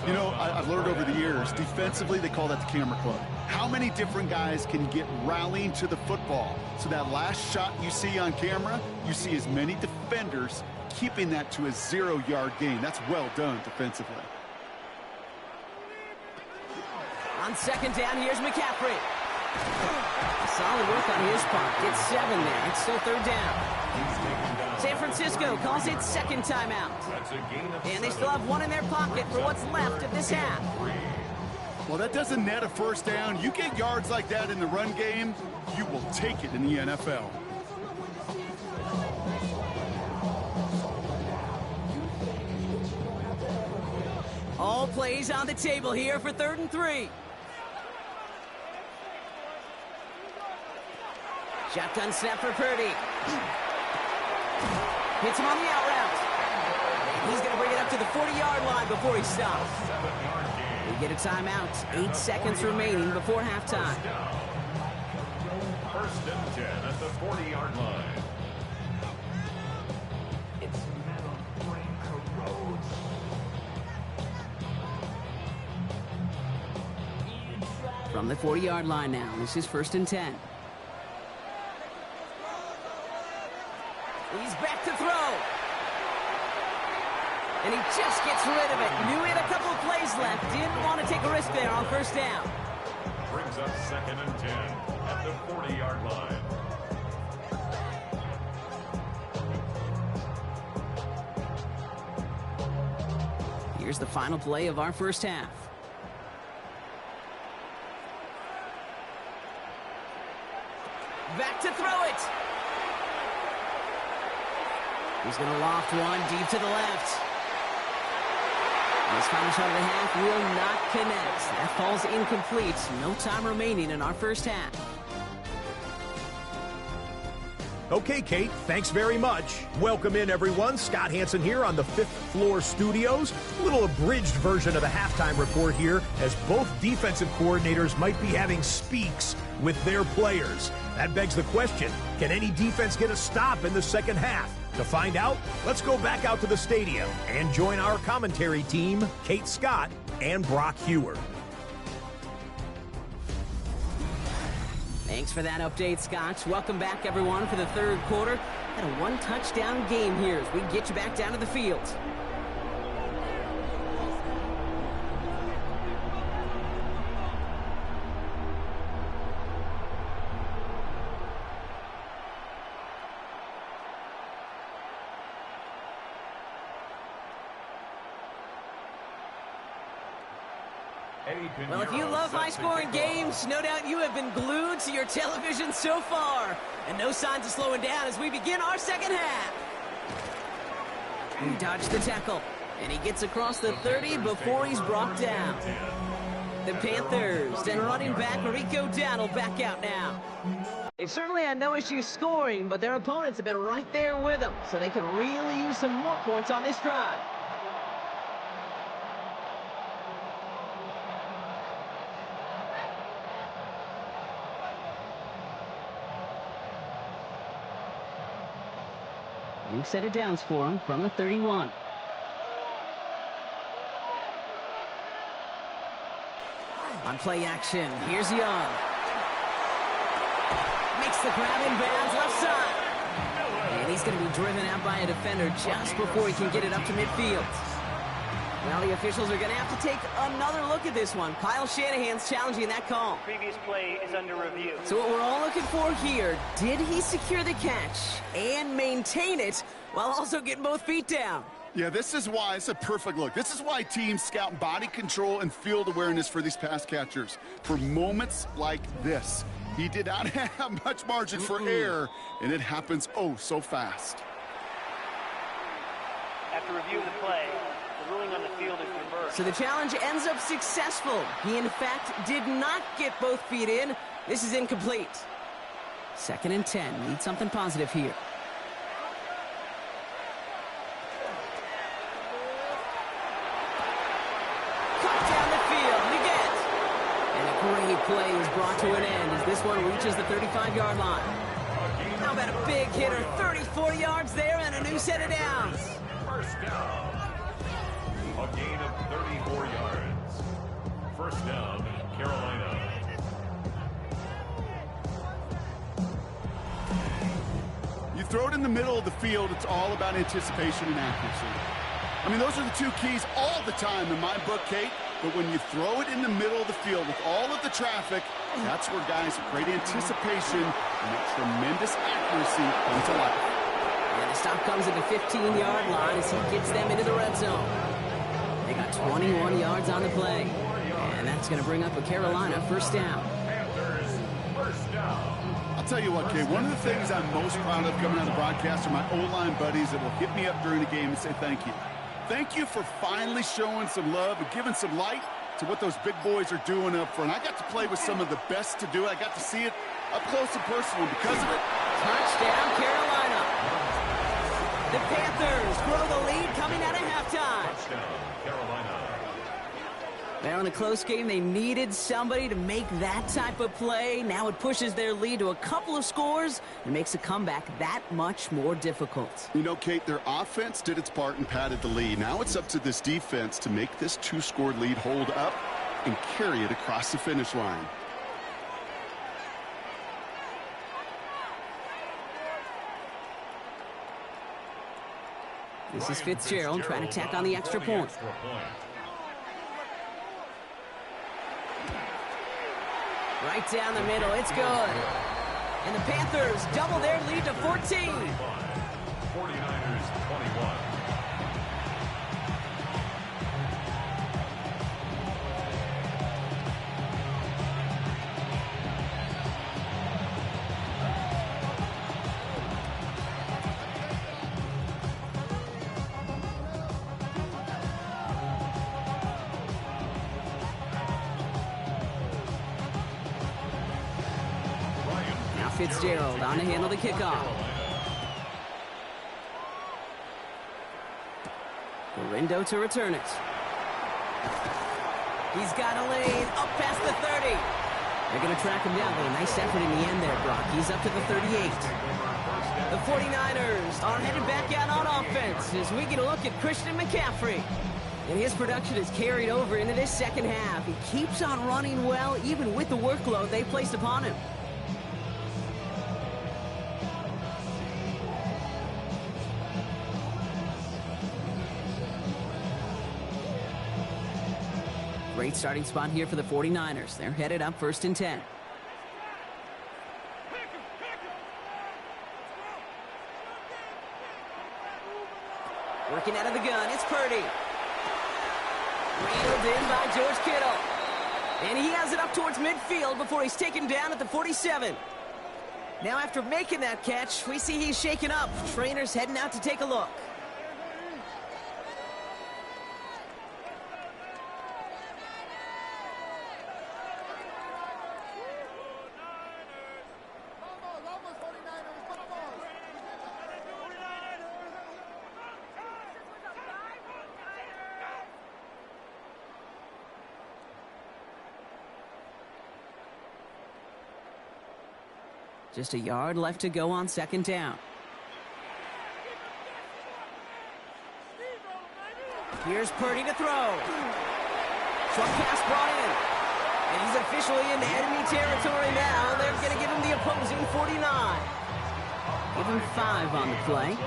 You know, I've learned over the years, defensively, they call that the camera club. How many different guys can get rallying to the football? So that last shot you see on camera, you see as many defenders keeping that to a 0-yard gain. That's well done defensively. On second down, here's McCaffrey. Solid work on his part. Gets 7 there. It's still third down. San Francisco calls it second timeout. And they still have one in their pocket for what's left of this half. Well, that doesn't net a first down. You get yards like that in the run game, you will take it in the NFL. All plays on the table here for 3rd and 3. Shotgun snap for Purdy. Hits him on the out route. And he's going to bring it up to the 40-yard line before he stops. We get a timeout. 8 seconds remaining before halftime. 1st and 10 at the 40-yard line. It's metal brain corrodes. From the 40-yard line now, this is 1st and 10. He's back to throw. And he just gets rid of it. Knew he had a couple of plays left. Didn't want to take a risk there on first down. Brings up 2nd and 10 at the 40-yard line. Here's the final play of our first half. Back to throw it. He's going to loft one deep to the left. This final shot of the half will not connect. That falls incomplete. No time remaining in our first half. Okay, Kate, thanks very much. Welcome in, everyone. Scott Hansen here on the 5th floor studios. A little abridged version of the halftime report here, as both defensive coordinators might be having speaks with their players. That begs the question, can any defense get a stop in the second half? To find out, let's go back out to the stadium and join our commentary team, Kate Scott and Brock Hewer. Thanks for that update, Scott. Welcome back, everyone, for the third quarter. Had a one-touchdown game here as we get you back down to the field. Well, if you love high-scoring games, no doubt you have been glued to your television so far. And no signs of slowing down as we begin our second half. He dodged the tackle, and he gets across the 30 before he's brought down. The Panthers and running back Rico Dowdle back out now. They've certainly had no issue scoring, but their opponents have been right there with them, so they could really use some more points on this drive. New set of downs for him from the 31. On play action, here's Young. Makes the grab in bounds left side. And he's going to be driven out by a defender just before he can get it up to midfield. Now the officials are going to have to take another look at this one. Kyle Shanahan's challenging that call. Previous play is under review. So what we're all looking for here, did he secure the catch and maintain it while also getting both feet down? Yeah, this is why it's a perfect look. This is why teams scout body control and field awareness for these pass catchers. For moments like this, he did not have much margin for error, and it happens oh so fast. After review of the play, the ruling on the field is reversed. So the challenge ends up successful. He, in fact, did not get both feet in. This is incomplete. 2nd and 10. Need something positive here. Cut down the field. Again. And a great play is brought to an end as this one reaches the 35-yard line. How about a big hitter? 34 yards there and a new set of downs. First down. A gain of 34 yards. First down, Carolina. You throw it in the middle of the field, it's all about anticipation and accuracy. I mean, those are the two keys all the time in my book, Kate. But when you throw it in the middle of the field with all of the traffic, that's where guys with great anticipation and that tremendous accuracy come to life. And the stop comes at the 15-yard line as he gets them into the red zone. They got 21 yards on the play. And that's going to bring up a Carolina first down. Panthers, first down. I'll tell you what, Kate, one of the things I'm most proud of coming out of the broadcast are my O-line buddies that will hit me up during the game and say thank you. Thank you for finally showing some love and giving some light to what those big boys are doing up front. I got to play with some of the best to do it. I got to see it up close and personal. Because of it, Touchdown, Carolina. The Panthers grow the lead coming out of halftime. Touchdown, Carolina. Now in a close game, they needed somebody to make that type of play. Now it pushes their lead to a couple of scores and makes a comeback that much more difficult. you know, Kate, their offense did its part and padded the lead. Now it's up to this defense to make this two-score lead hold up and carry it across the finish line. This is Fitzgerald trying to tack on the extra point. Right down the middle, it's good. And the Panthers double their lead to 14. 49ers 21. Fitzgerald on to handle the kickoff. Gorindo to return it. He's got a lane up past the 30. They're going to track him down, but a nice effort in the end there, Brock. He's up to the 38. The 49ers are headed back out on offense as we get a look at Christian McCaffrey. And his production is carried over into this second half. He keeps on running well, even with the workload they placed upon him. Great starting spot here for the 49ers. They're headed up 1st and 10. Working out of the gun, it's Purdy. Reeled in by George Kittle. And he has it up towards midfield before he's taken down at the 47. Now after making that catch, we see he's shaken up. Trainer's heading out to take a look. Just a yard left to go on 2nd down. Here's Purdy to throw. Short pass brought in. And he's officially in enemy territory now. They're going to give him the opposing 49. Give him 5 on the play.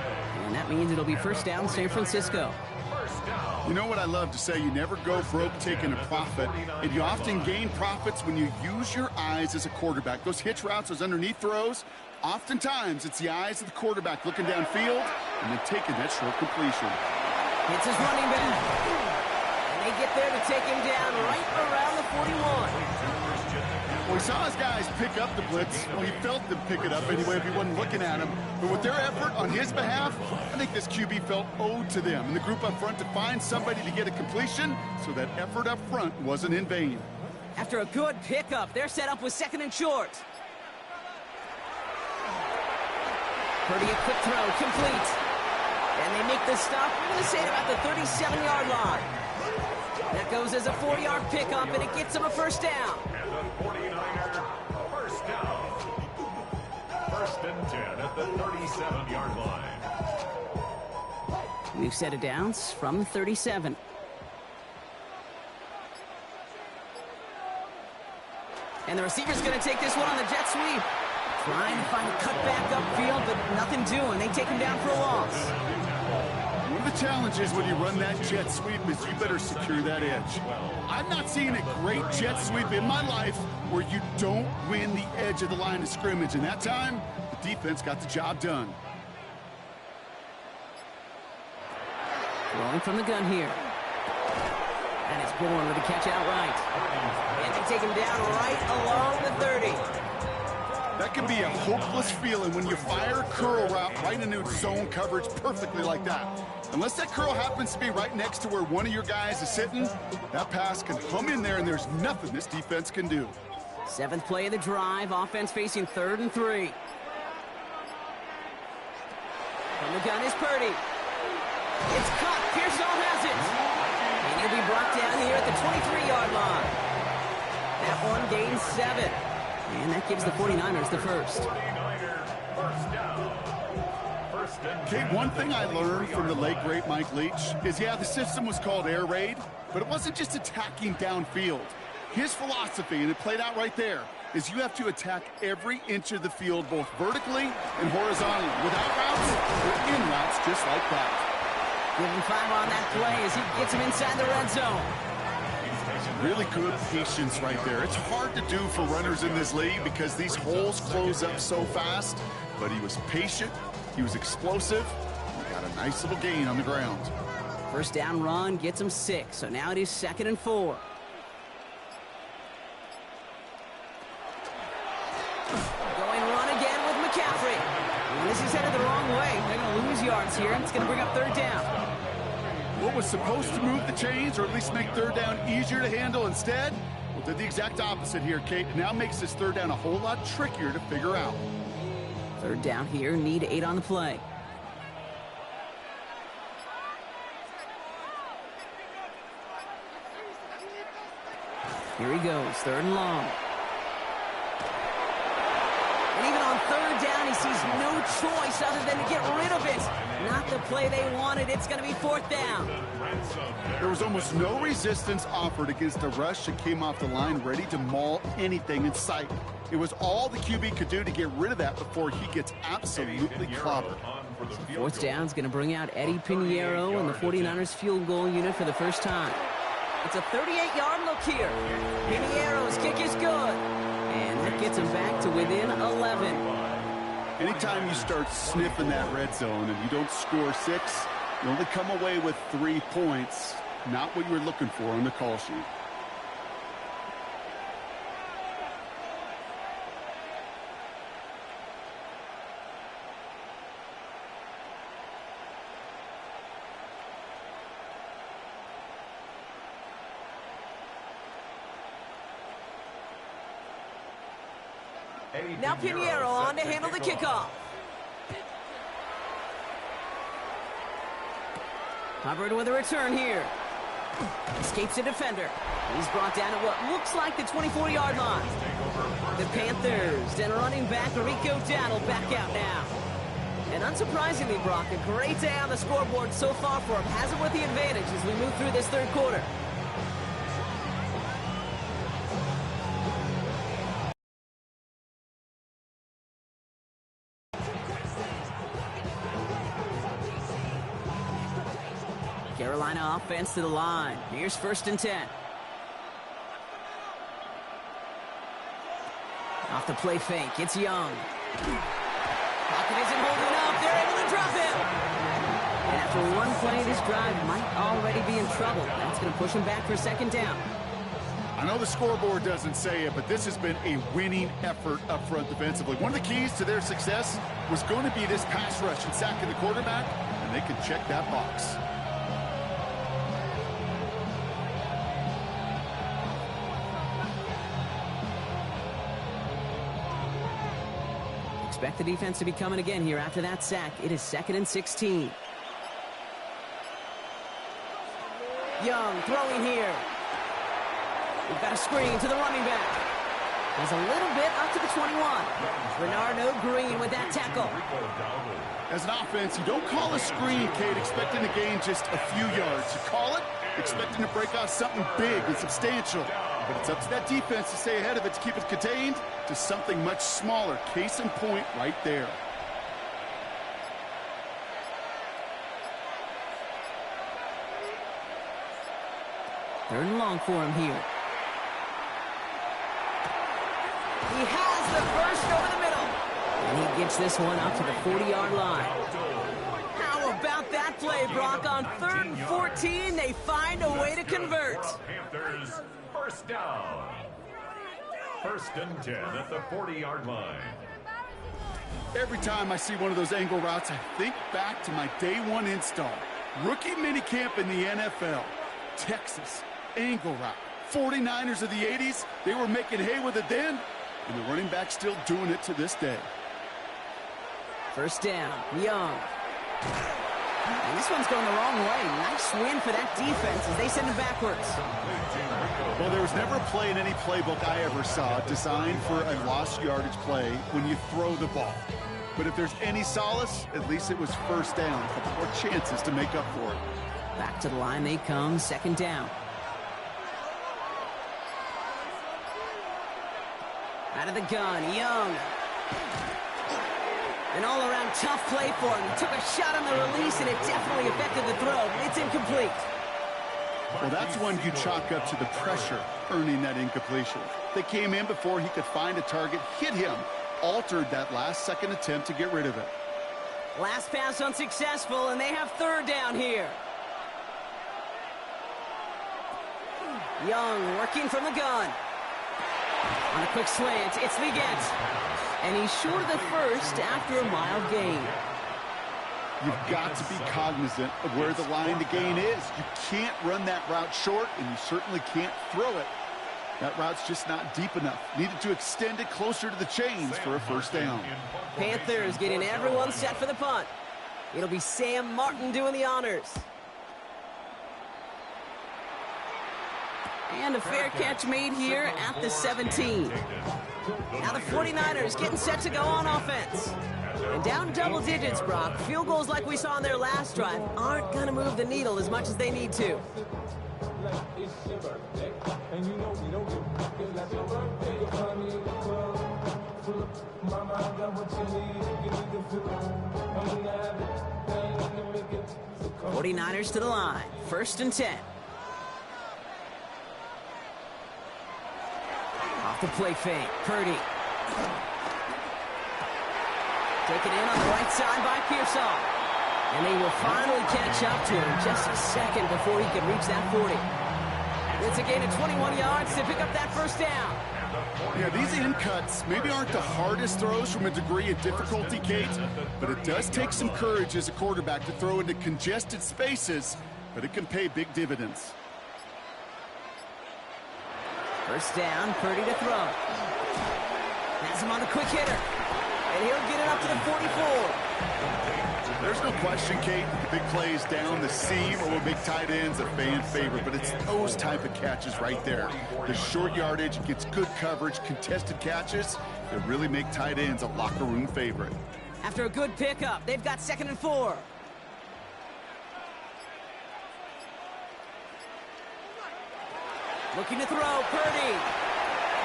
And that means it'll be 1st down San Francisco. You know what I love to say? You never go broke taking a profit, and you often gain profits when you use your eyes as a quarterback. Those hitch routes, those underneath throws, oftentimes it's the eyes of the quarterback looking downfield and then taking that short completion. It's his running back. And they get there to take him down right around the 41. Well, he saw his guys pick up the blitz. Well, he felt them pick it up anyway if he wasn't looking at him. But with their effort on his behalf, I think this QB felt owed to them and the group up front to find somebody to get a completion, so that effort up front wasn't in vain. After a good pickup, they're set up with 2nd and short. Purdy, a quick throw, complete. And they make the stop, we're going to say, at about the 37-yard line. That goes as a 4-yard pickup, and it gets them a 1st down. And the 49er first down. First and 10 at the 37-yard line. We've set it down from the 37. And the receiver's going to take this one on the jet sweep. Trying to find a cutback upfield, but nothing doing. They take him down for a loss. One of the challenges when you run that jet sweep is you better secure that edge. I've not seen a great jet sweep in my life where you don't win the edge of the line of scrimmage. And that time, the defense got the job done. Rolling from the gun here. And it's Bourne with a catch outright. And they take him down right along the 30. That can be a hopeless feeling when you fire a curl route right into zone coverage perfectly like that. Unless that curl happens to be right next to where one of your guys is sitting, that pass can hum in there and there's nothing this defense can do. 7th play of the drive, offense facing 3rd and 3. From the gun is Purdy. It's caught. Pearsall has it. And he'll be brought down here at the 23-yard line. That one gains 7. And that gives the 49ers the first. Kate, one thing I learned from the late, great Mike Leach is, yeah, the system was called air raid, but it wasn't just attacking downfield. His philosophy, and it played out right there, is you have to attack every inch of the field, both vertically and horizontally. Without routes or in routes, just like that. Give him 5 on that play as he gets him inside the red zone. Really good patience right there. It's hard to do for runners in this league because these holes close up so fast, but he was patient, he was explosive, he got a nice little gain on the ground. First down run gets him 6, so now it is 2nd and 4. Going run again with McCaffrey. And this is headed the wrong way. They're going to lose yards here, and it's going to bring up 3rd down. What was supposed to move the chains or at least make 3rd down easier to handle instead? Well, did the exact opposite here, Kate. It now makes this 3rd down a whole lot trickier to figure out. 3rd down here, need 8 on the play. Here he goes, 3rd and long. And even on 3rd down, he sees no choice other than to get rid of it. Not the play they wanted. It's going to be 4th down. There was almost no resistance offered against a rush that came off the line ready to maul anything in sight. It was all the QB could do to get rid of that before he gets absolutely clobbered. 4th down is going to bring out Eddie Pinheiro and the 49ers field goal unit for the first time. It's a 38-yard look here. Pinheiro's kick is good. And that gets him back to within 11. Anytime you start sniffing that red zone and you don't score 6, you only come away with 3 points. Not what you were looking for on the call sheet. Now Pinheiro on to handle the kickoff. Hubbard with a return here. Escapes a defender. He's brought down at what looks like the 24-yard line. The Panthers and running back Rico Dowdle back out now. And unsurprisingly, Brock, a great day on the scoreboard so far for him. Has it with the advantage as we move through this 3rd quarter. Carolina offense to the line. Here's 1st and 10. Off the play fake, it's Young. Pocket isn't holding up. They're able to drop him. And after one play, this drive might already be in trouble. That's going to push him back for 2nd down. I know the scoreboard doesn't say it, but this has been a winning effort up front defensively. One of the keys to their success was going to be this pass rush and sacking the quarterback, and they can check that box. Expect the defense to be coming again here after that sack. It is 2nd and 16. Young throwing here. We've got a screen to the running back. He's a little bit up to the 21. Bernardo Green with that tackle. As an offense, you don't call a screen, Kate, expecting to gain just a few yards. You call it expecting to break off something big and substantial. But it's up to that defense to stay ahead of it, to keep it contained to something much smaller. Case in point right there. Third and long for him here. He has the first over the middle. And he gets this one out to the 40-yard line. How about that play, Brock? On 3rd and 14, they find a way to convert. Panthers, first down. 1st and 10 at the 40-yard line. Every time I see one of those angle routes, I think back to my day one install. Rookie minicamp in the NFL. Texas, angle route. 49ers of the 80s, they were making hay with it then, and the running back's still doing it to this day. First down, Young. And this one's going the wrong way. Nice win for that defense as they send it backwards. Well, there was never a play in any playbook I ever saw designed for a lost yardage play when you throw the ball. But if there's any solace, at least it was first down. A couple more chances to make up for it. Back to the line they come, 2nd down. Out of the gun, Young. An all-around tough play for him. He took a shot on the release, and it definitely affected the throw. It's incomplete. Well, that's one you chalk up to the pressure earning that incompletion. They came in before he could find a target, hit him, altered that last-second attempt to get rid of it. Last pass unsuccessful, and they have 3rd down here. Young working from the gun. On a quick slant, it's Liggett. And he's short of the first after a mild gain. You've got to be cognizant of where the line to gain is. You can't run that route short, and you certainly can't throw it. That route's just not deep enough. Needed to extend it closer to the chains for a first down. Panthers getting everyone set for the punt. It'll be Sam Martin doing the honors. And a fair catch made here at the 17. Now the 49ers getting set to go on offense. And down double digits, Brock. Field goals like we saw on their last drive aren't going to move the needle as much as they need to. '49ers to the line. 1st and 10. Off the play fake. Purdy. Taken in on the right side by Pearsall. And they will finally catch up to him just a second before he could reach that 40. It's a gain of 21 yards to pick up that first down. Yeah, these in cuts maybe aren't the hardest throws from a degree of difficulty, Kate, but it does take some courage as a quarterback to throw into congested spaces, but it can pay big dividends. First down, Purdy to throw. Has him on the quick hitter. And he'll get it up to the 44. There's no question, Kate, the big plays down the seam or will make tight ends a fan favorite, but it's those type of catches right there. The short yardage, gets good coverage, contested catches that really make tight ends a locker room favorite. After a good pickup, they've got 2nd and 4. Looking to throw, Purdy.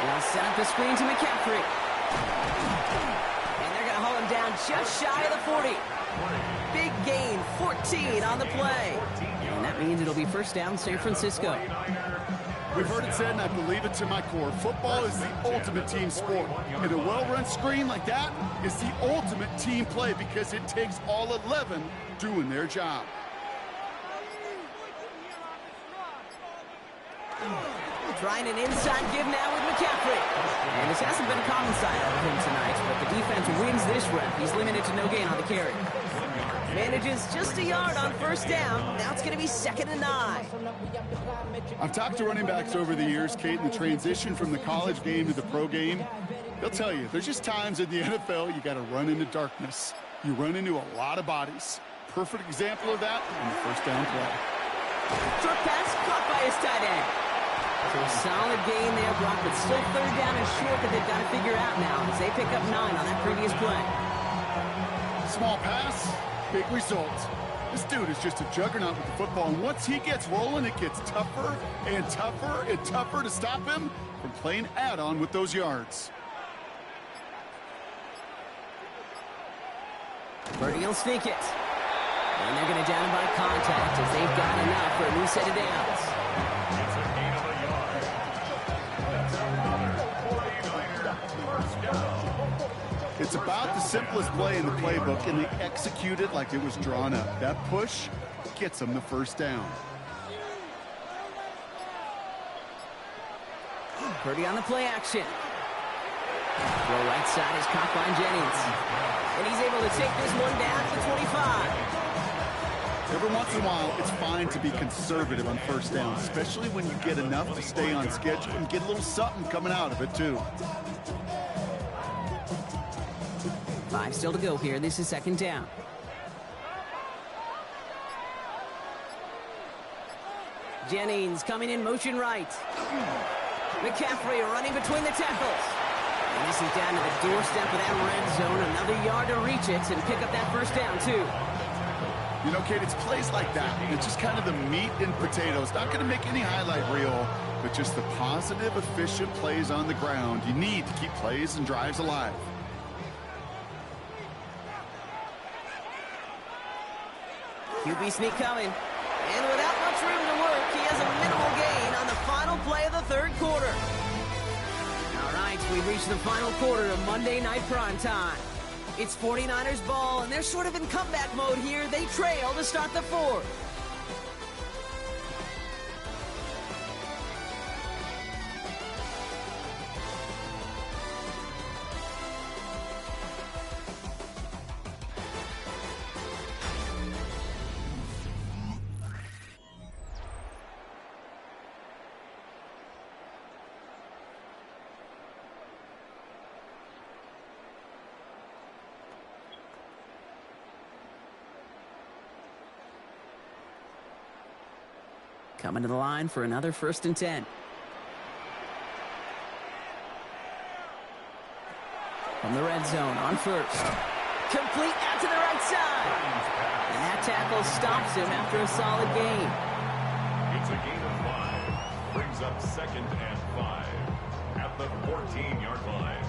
He'll set up the screen to McCaffrey. And they're going to haul him down just shy of the 40. Big gain, 14 on the play. And that means it'll be first down, San Francisco. We've heard it said, and I believe it to my core, football is the ultimate team sport. And a well-run screen like that is the ultimate team play because it takes all 11 doing their job. Trying an inside give now with McCaffrey. And this hasn't been a common sight of him tonight, but the defense wins this rep. He's limited to no gain on the carry. Manages just a yard on first down. Now it's going to be 2nd and 9. I've talked to running backs over the years, Kate, in the transition from the college game to the pro game. They'll tell you, there's just times in the NFL you got to run into darkness. You run into a lot of bodies. Perfect example of that in the first down play. Short pass caught by his tight end. So a solid gain there, Brock, but still third down and short that they've got to figure out now as they pick up 9 on that previous play. Small pass, big results. This dude is just a juggernaut with the football, and once he gets rolling, it gets tougher and tougher and tougher to stop him from playing add-on with those yards. Purdy will sneak it. And they're going to down by contact as they've got enough for a new set of downs. It's a gain of a yard. That's another 49er first down. It's about the simplest play in the playbook, and they execute it like it was drawn up. That push gets them the first down. Purdy on the play action. Throw right side is caught by Jennings. And he's able to take this one down to the 25. Every once in a while, it's fine to be conservative on first down, especially when you get enough to stay on schedule and get a little something coming out of it, too. 5 still to go here. This is second down. Jennings coming in motion right. McCaffrey running between the tackles. And this is down to the doorstep of that red zone. Another yard to reach it and pick up that first down, too. You know, Kate, it's plays like that. It's just kind of the meat and potatoes. Not going to make any highlight reel, but just the positive, efficient plays on the ground. You need to keep plays and drives alive. QB sneak coming. And without much room to work, he has a minimal gain on the final play of the third quarter. All right, we've reached the final quarter of Monday Night Primetime. It's 49ers ball, and they're sort of in comeback mode here. They trail to start the fourth. Coming to the line for another 1st and 10. From the red zone on first. Complete out to the right side. And that tackle stops him after a solid gain. It's a gain of 5. Brings up 2nd and 5 at the 14-yard line.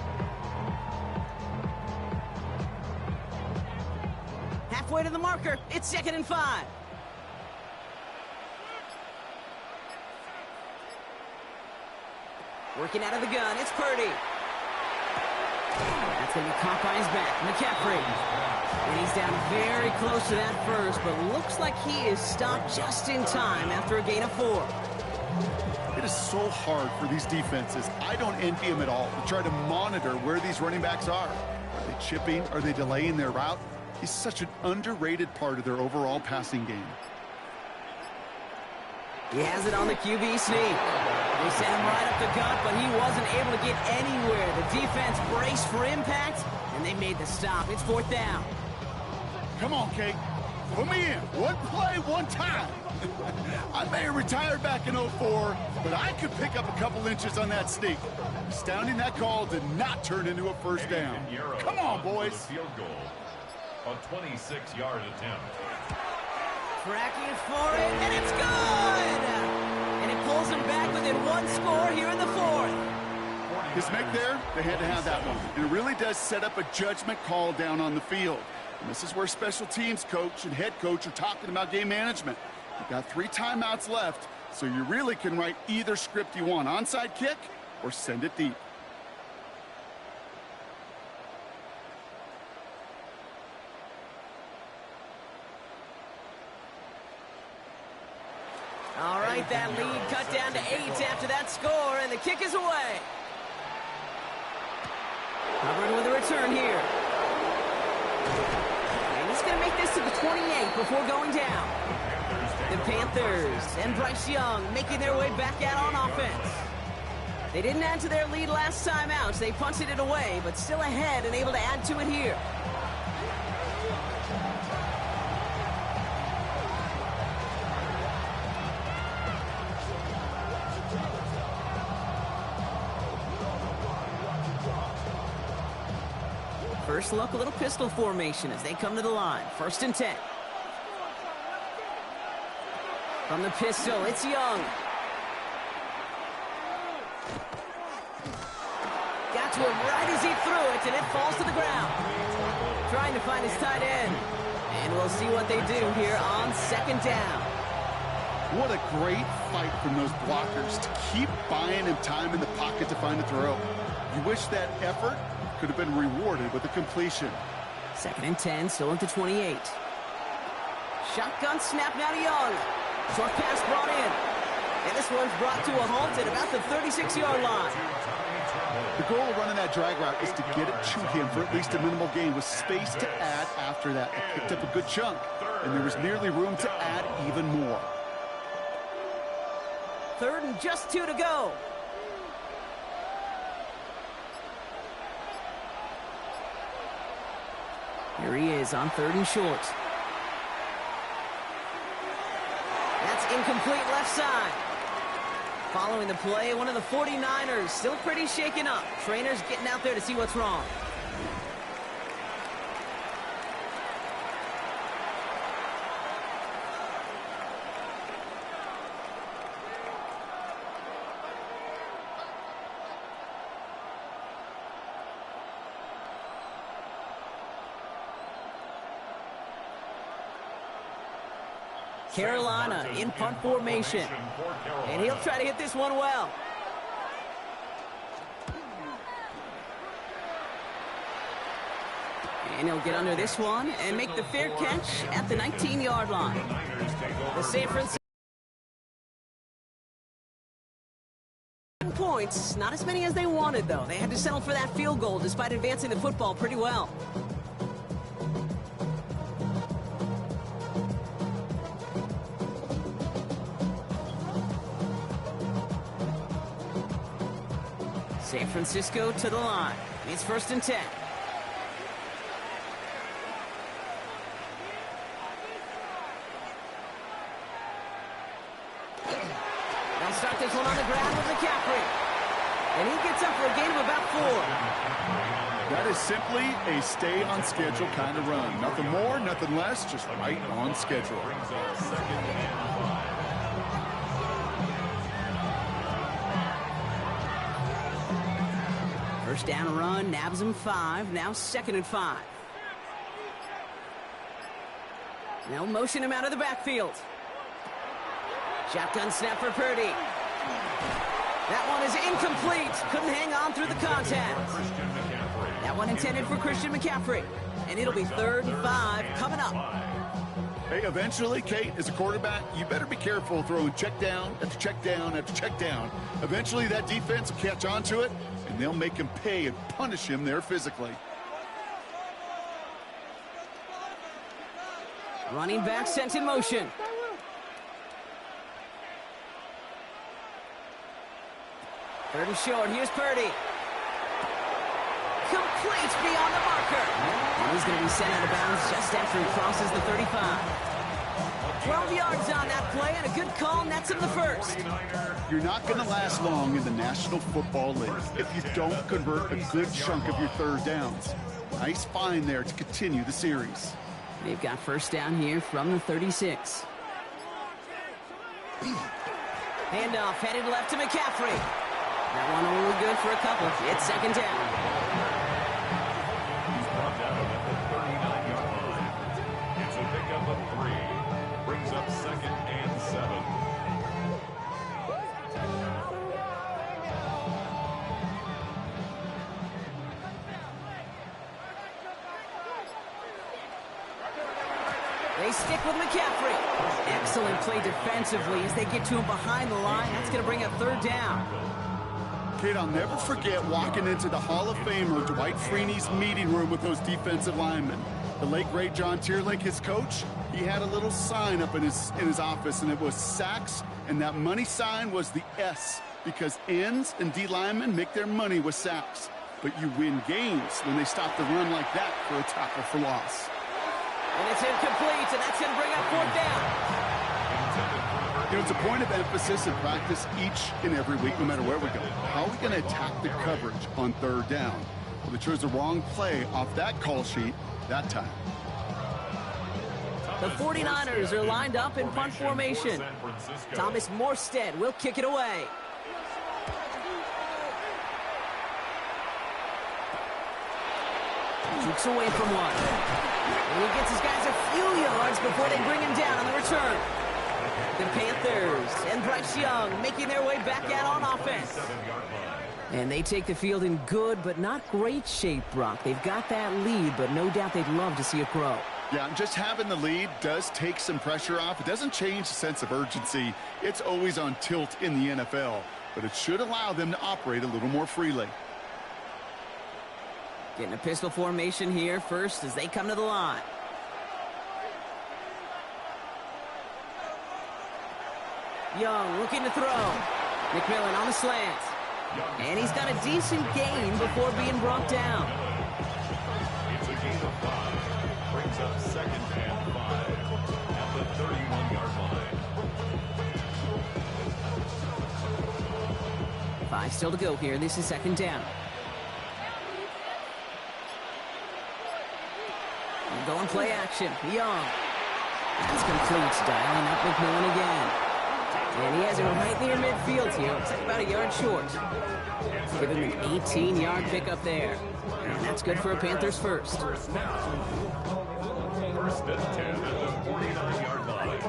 Halfway to the marker. It's 2nd and 5. Working out of the gun, it's Purdy. That's going to be caught by his back, McCaffrey. And he's down very close to that first, but looks like he is stopped just in time after a gain of 4. It is so hard for these defenses. I don't envy them at all to try to monitor where these running backs are. Are they chipping? Are they delaying their route? He's such an underrated part of their overall passing game. He has it on the QB sneak. They sent him right up the gut, but he wasn't able to get anywhere. The defense braced for impact, and they made the stop. It's 4th down. Come on, Kate. Put me in. One play, one time. I may have retired back in 04, but I could pick up a couple inches on that sneak. Astounding that call did not turn into a first down. Come on, boys. Field goal. A 26-yard attempt. Tracking for it, and it's good! And it pulls him back within one score here in the 4th. His make there, they had to have that one. And it really does set up a judgment call down on the field. And this is where special teams coach and head coach are talking about game management. You've got 3 timeouts left, so you really can write either script you want. Onside kick or send it deep. All right, that lead cut down to 8 after that score, and the kick is away. Hubbard with a return here. And he's going to make this to the 28 before going down. The Panthers and Bryce Young making their way back out on offense. They didn't add to their lead last time out, so they punted it away, but still ahead and able to add to it here. First look, a little pistol formation as they come to the line. 1st and 10. From the pistol, it's Young. Got to him right as he threw it, and it falls to the ground. Trying to find his tight end. And we'll see what they do here on 2nd down. What a great fight from those blockers to keep buying him time in the pocket to find a throw. You wish that effort could have been rewarded with a completion. 2nd and 10, still at the 28. Shotgun snap now to Young. Short pass brought in. And this one's brought to a halt at about the 36-yard line. The goal of running that drag route is to get it to him for at least a minimal gain with space to add after that. They picked up a good chunk, and there was nearly room to add even more. 3rd and just 2 to go. Here he is on 3rd and short. That's incomplete left side. Following the play, one of the 49ers still pretty shaken up. Trainers getting out there to see what's wrong. Carolina in punt formation. And he'll try to hit this one well. And he'll get under this one and make the fair catch at the 19-yard line. The San Francisco points, not as many as they wanted, though. They had to settle for that field goal despite advancing the football pretty well. San Francisco to the line. It's 1st and 10. They'll start this one on the ground with McCaffrey. And he gets up for a gain of about 4. That is simply a stay on schedule kind of run. Nothing more, nothing less, just right on schedule. First down run, nabs him 5. Now 2nd and 5. Now motion him out of the backfield. Shotgun snap for Purdy. That one is incomplete. Couldn't hang on through the contact. That one intended for Christian McCaffrey. And it'll be 3rd and 5 coming up. Hey, eventually, Kate, as a quarterback, you better be careful throwing check down after check down after check down. Eventually, that defense will catch on to it, and they'll make him pay and punish him there physically. Running back sent in motion. Third and short. Here's Purdy. Complete beyond the marker. And he's going to be sent out of bounds just after he crosses the 35. 12 yards on that play, and a good call nets him the first. You're not going to last long in the National Football League if you don't convert a good chunk of your third downs. Nice find there to continue the series. They've got first down here from the 36. Handoff headed left to McCaffrey. That one only good for a couple. It's 2nd down. He's brought down at the 39-yard line. It's a pickup of 3. Brings up 2nd and 7. They stick with McCaffrey. Excellent play defensively as they get to him behind the line. That's going to bring up 3rd down. Kate, I'll never forget walking into the Hall of Famer Dwight Freeney's meeting room with those defensive linemen. The late, great John Tierlink, his coach, he had a little sign up in his office, and it was sacks, and that money sign was the S, because ends and D linemen make their money with sacks. But you win games when they stop the run like that for a tackle for loss. And it's incomplete, and that's going to bring up 4th down. You know, it's a point of emphasis in practice each and every week, no matter where we go. How are we going to attack the coverage on 3rd down? Well, they chose the wrong play off that call sheet that time. The 49ers are lined up in punt formation. Thomas Morstead will kick it away. Jukes away from one. And he gets his guys a few yards before they bring him down on the return. The Panthers and Bryce Young making their way back out on offense. And they take the field in good but not great shape, Brock. They've got that lead, but no doubt they'd love to see it grow. Yeah, just having the lead does take some pressure off. It doesn't change the sense of urgency. It's always on tilt in the NFL, but it should allow them to operate a little more freely. Getting a pistol formation here first as they come to the line. Young looking to throw. McMillan on the slant. And he's got a decent gain before being brought down. It's a gain of 5. Brings up 2nd and 5 at the 31-yard line. 5 still to go here. This is 2nd down. And going play action. Young. That's complete. Dialing up McMillan again. And he has it right near midfield here. Looks like about a yard short. Give him an 18-yard pickup there. And that's good for a Panthers first. First down. 1st and 10 at the 49-yard line.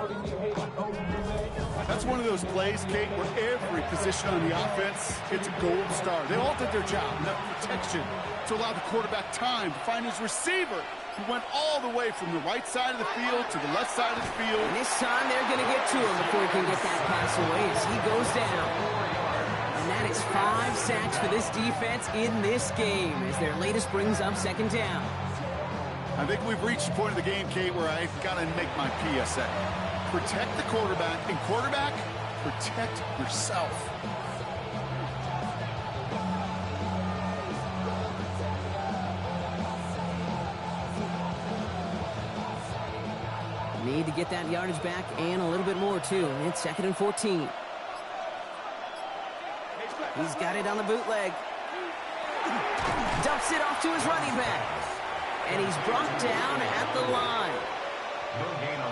That's one of those plays, Kate, where every position on the offense hits a gold star. They all did their job. Enough protection to allow the quarterback time to find his receiver, who went all the way from the right side of the field to the left side of the field. And this time they're going to get to him before he can get that pass away as he goes down. And that is 5 sacks for this defense in this game as their latest brings up 2nd down. I think we've reached the point of the game, Kate, where I've got to make my PSA. Protect the quarterback, and quarterback, protect yourself. Need to get that yardage back and a little bit more, too. It's 2nd and 14. He's got it on the bootleg. Dumps it off to his running back. And he's brought down at the line.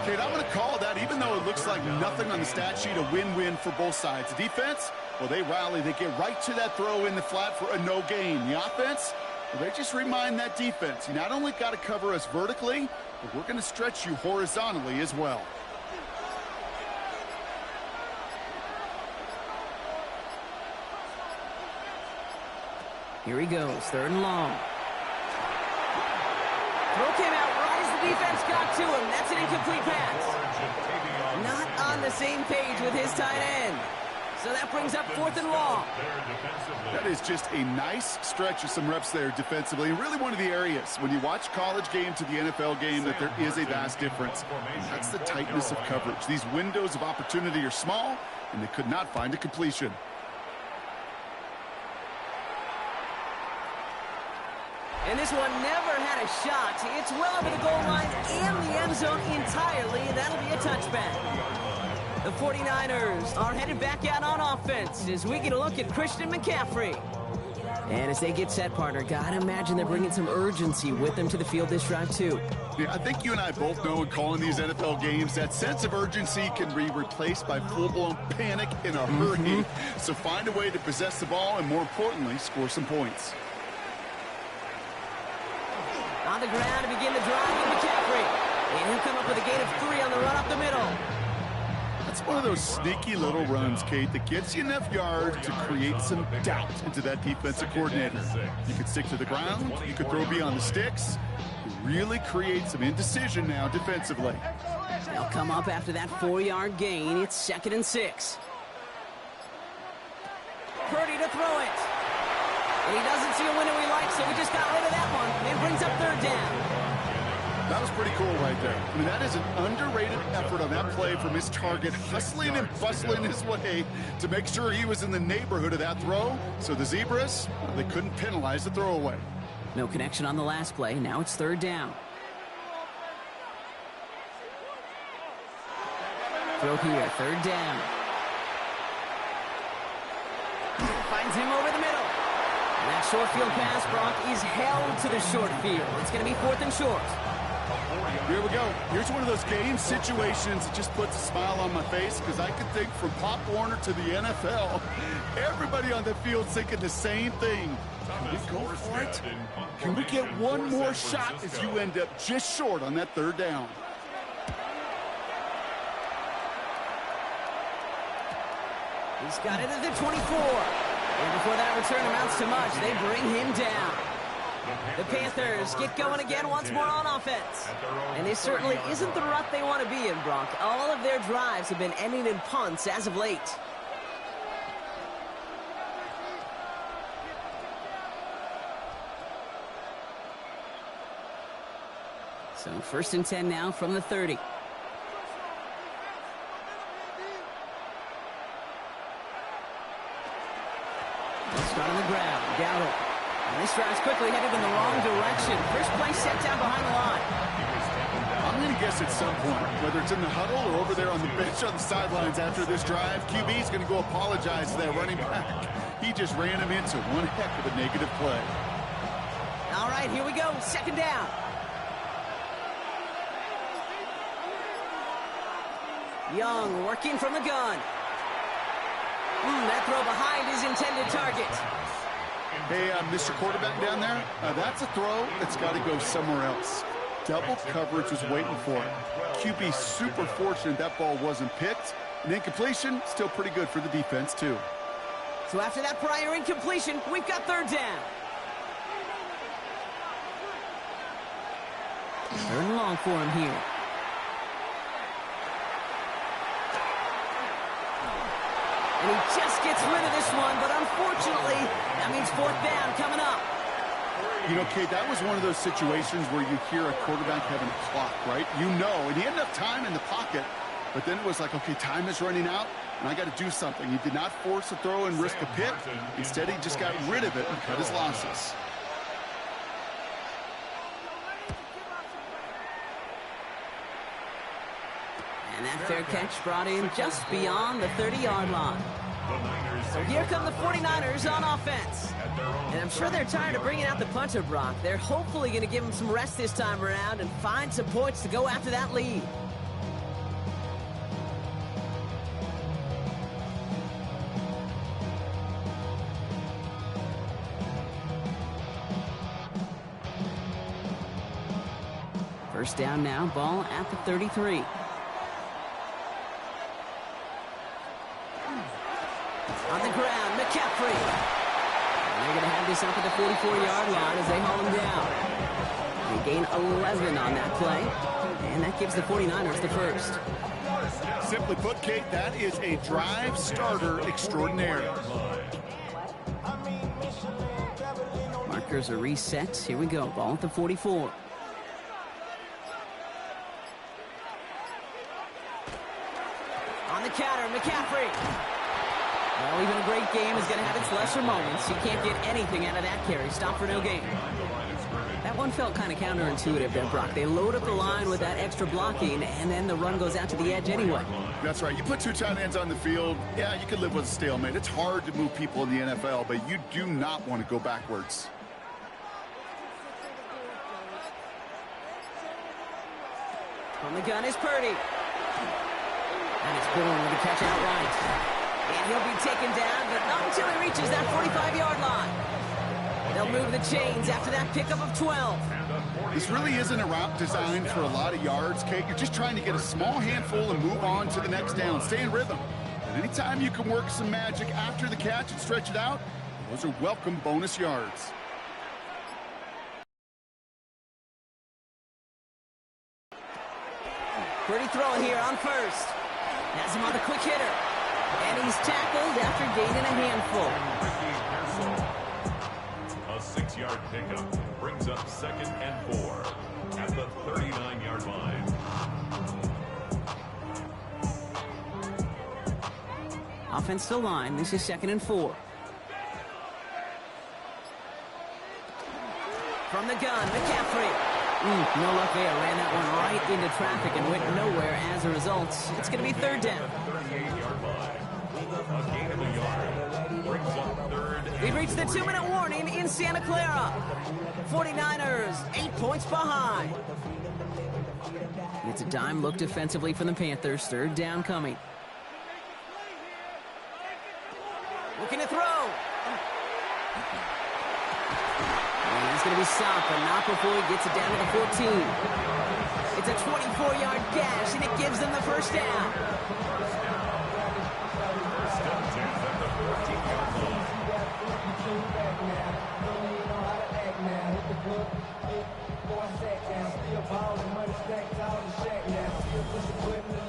Kate, I'm going to call that, even though it looks like nothing on the stat sheet, a win-win for both sides. The defense, well, they rally. They get right to that throw in the flat for a no gain. The offense, well, they just remind that defense, you not only got to cover us vertically, but we're going to stretch you horizontally as well. Here he goes, 3rd and long. Throw came out right as the defense got to him. That's an incomplete pass. Not on the same page with his tight end. So that brings up 4th and long. That is just a nice stretch of some reps there defensively. And really one of the areas, when you watch college game to the NFL game, that there is a vast difference. And that's the tightness of coverage. These windows of opportunity are small, and they could not find a completion. And this one never had a shot. It's well over the goal line and the end zone entirely. That'll be a touchback. The 49ers are headed back out on offense as we get a look at Christian McCaffrey. And as they get set, partner, gotta imagine they're bringing some urgency with them to the field this drive, too. Yeah, I think you and I both know in calling these NFL games, that sense of urgency can be replaced by full-blown panic in a hurry. So find a way to possess the ball and, more importantly, score some points. On the ground to begin the drive with McCaffrey. And he'll come up with a gain of 3 on the run up the middle. That's one of those sneaky little runs, Kate, that gets you enough yard to create some doubt into that defensive coordinator. You could stick to the ground. You could throw beyond the sticks. You really create some indecision now defensively. They'll come up after that 4-yard gain. It's 2nd and 6. Purdy to throw it. And he doesn't see a window he likes, so we just got rid of that one. It brings up 3rd down. That was pretty cool right there. I mean, that is an underrated effort on that play from his target, hustling and bustling his way to make sure he was in the neighborhood of that throw. So the Zebras, well, they couldn't penalize the throwaway. No connection on the last play. Now it's 3rd down. Throw here, 3rd down. Finds him over the middle. That short field pass, Brock, is held to the short field. It's going to be 4th and short. Here we go. Here's one of those game situations that just puts a smile on my face because I can think from Pop Warner to the NFL, everybody on the field's thinking the same thing. Can we go for it? Can we get one more shot as you end up just short on that 3rd down? He's got it at the 24. And before that return amounts to much, they bring him down. The Panthers get going again once more on offense. And this certainly isn't the rut they want to be in, Brock. All of their drives have been ending in punts as of late. So 1st and 10 now from the 30. Start on the ground. Dowdle. And this drive's quickly headed in the wrong direction. First play set down behind the line. I'm going to guess at some point, whether it's in the huddle or over there on the bench on the sidelines after this drive, QB's going to go apologize to that running back. He just ran him into one heck of a negative play. All right, here we go. 2nd down. Young working from the gun. That throw behind his intended target. Hey, Mr. Quarterback down there, that's a throw that's got to go somewhere else. Double coverage was waiting for it. QB super fortunate that ball wasn't picked. And incompletion, still pretty good for the defense, too. So after that prior incompletion, we've got 3rd down. 3rd and long for him here. And he just gets rid of this one, but unfortunately, that means 4th down coming up. You know, Kate, that was one of those situations where you hear a quarterback having a clock, right? You know, and he had enough time in the pocket, but then it was like, okay, time is running out, and I got to do something. He did not force a throw and risk a pick. Instead, he just got rid of it and cut his losses. And that fair catch brought in just beyond the 30-yard line. So here come the 49ers on offense. And I'm sure they're tired of bringing out the punter, Brock. They're hopefully going to give him some rest this time around and find some points to go after that lead. First down now, ball at the 33. On the ground, McCaffrey. And they're going to have this up at the 44-yard line as they haul him down. They gain 11 on that play, and that gives the 49ers the first. Simply put, Kate, that is a drive starter extraordinaire. Markers are reset. Here we go. Ball at the 44. On the counter, McCaffrey. Well, even a great game is going to have its lesser moments. You can't get anything out of that carry. Stop for no gain. That one felt kind of counterintuitive there, Brock. They load up the line with that extra blocking, and then the run goes out to the edge anyway. That's right. You put 2 tight ends on the field, yeah, you can live with a stalemate. It's hard to move people in the NFL, but you do not want to go backwards. On the gun is Purdy. And it's Bourne with the catch outright. And he'll be taken down, but not until he reaches that 45-yard line. They'll move the chains after that pickup of 12. This really isn't a route designed for a lot of yards, Kate. You're just trying to get a small handful and move on to the next down. Stay in rhythm. And anytime you can work some magic after the catch and stretch it out, those are welcome bonus yards. Purdy throwing here on first. Has him on the quick hitter. And he's tackled after gaining a handful. A 6-yard pickup brings up 2nd and 4 at the 39-yard line. Offensive line. This is 2nd and 4. From the gun, McCaffrey. No luck there. Ran that one right into traffic and went nowhere as a result. It's going to be 3rd down. 38-yard line. A gain of a yard brings up 3rd We've reached the 2-minute warning in Santa Clara. 49ers, 8 points behind. It's a dime look defensively from the Panthers. Third down coming. Looking to throw. And he's going to be stopped, but not before he gets it down to the 14. It's a 24-yard gash, and it gives them the first down.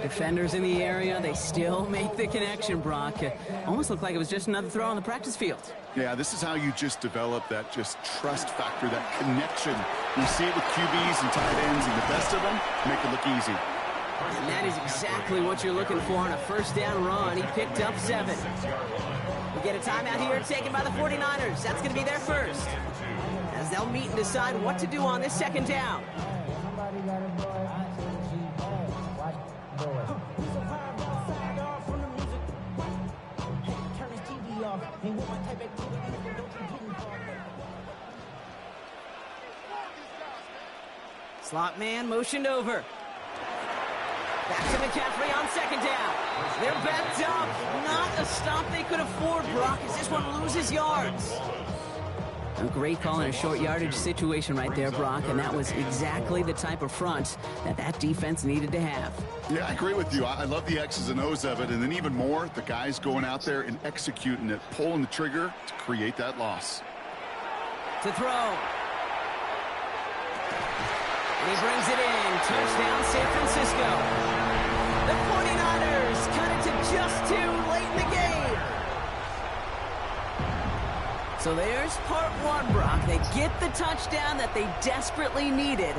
Defenders in the area, they still make the connection, Brock. Almost looked like it was just another throw on the practice field. Yeah, this is how you just develop that just trust factor, that connection. You see it with QBs and tight ends, and the best of them make it look easy. And that is exactly what you're looking for on a first down run. He picked up 7. We get a timeout here taken by the 49ers. That's going to be their first, as they'll meet and decide what to do on this second down. Slot man motioned over. Back to McCaffrey on second down. They're backed up. Not a stop they could afford, Brock, as this one loses yards. A great call in a short yardage situation right there, Brock, and that was exactly the type of front that defense needed to have. Yeah, I agree with you. I love the X's and O's of it, and then even more, the guys going out there and executing it, pulling the trigger to create that loss. To throw. And he brings it in. Touchdown, San Francisco. The 49ers cut it to just 2 late in the game. So there's part 1, Brock. They get the touchdown that they desperately needed.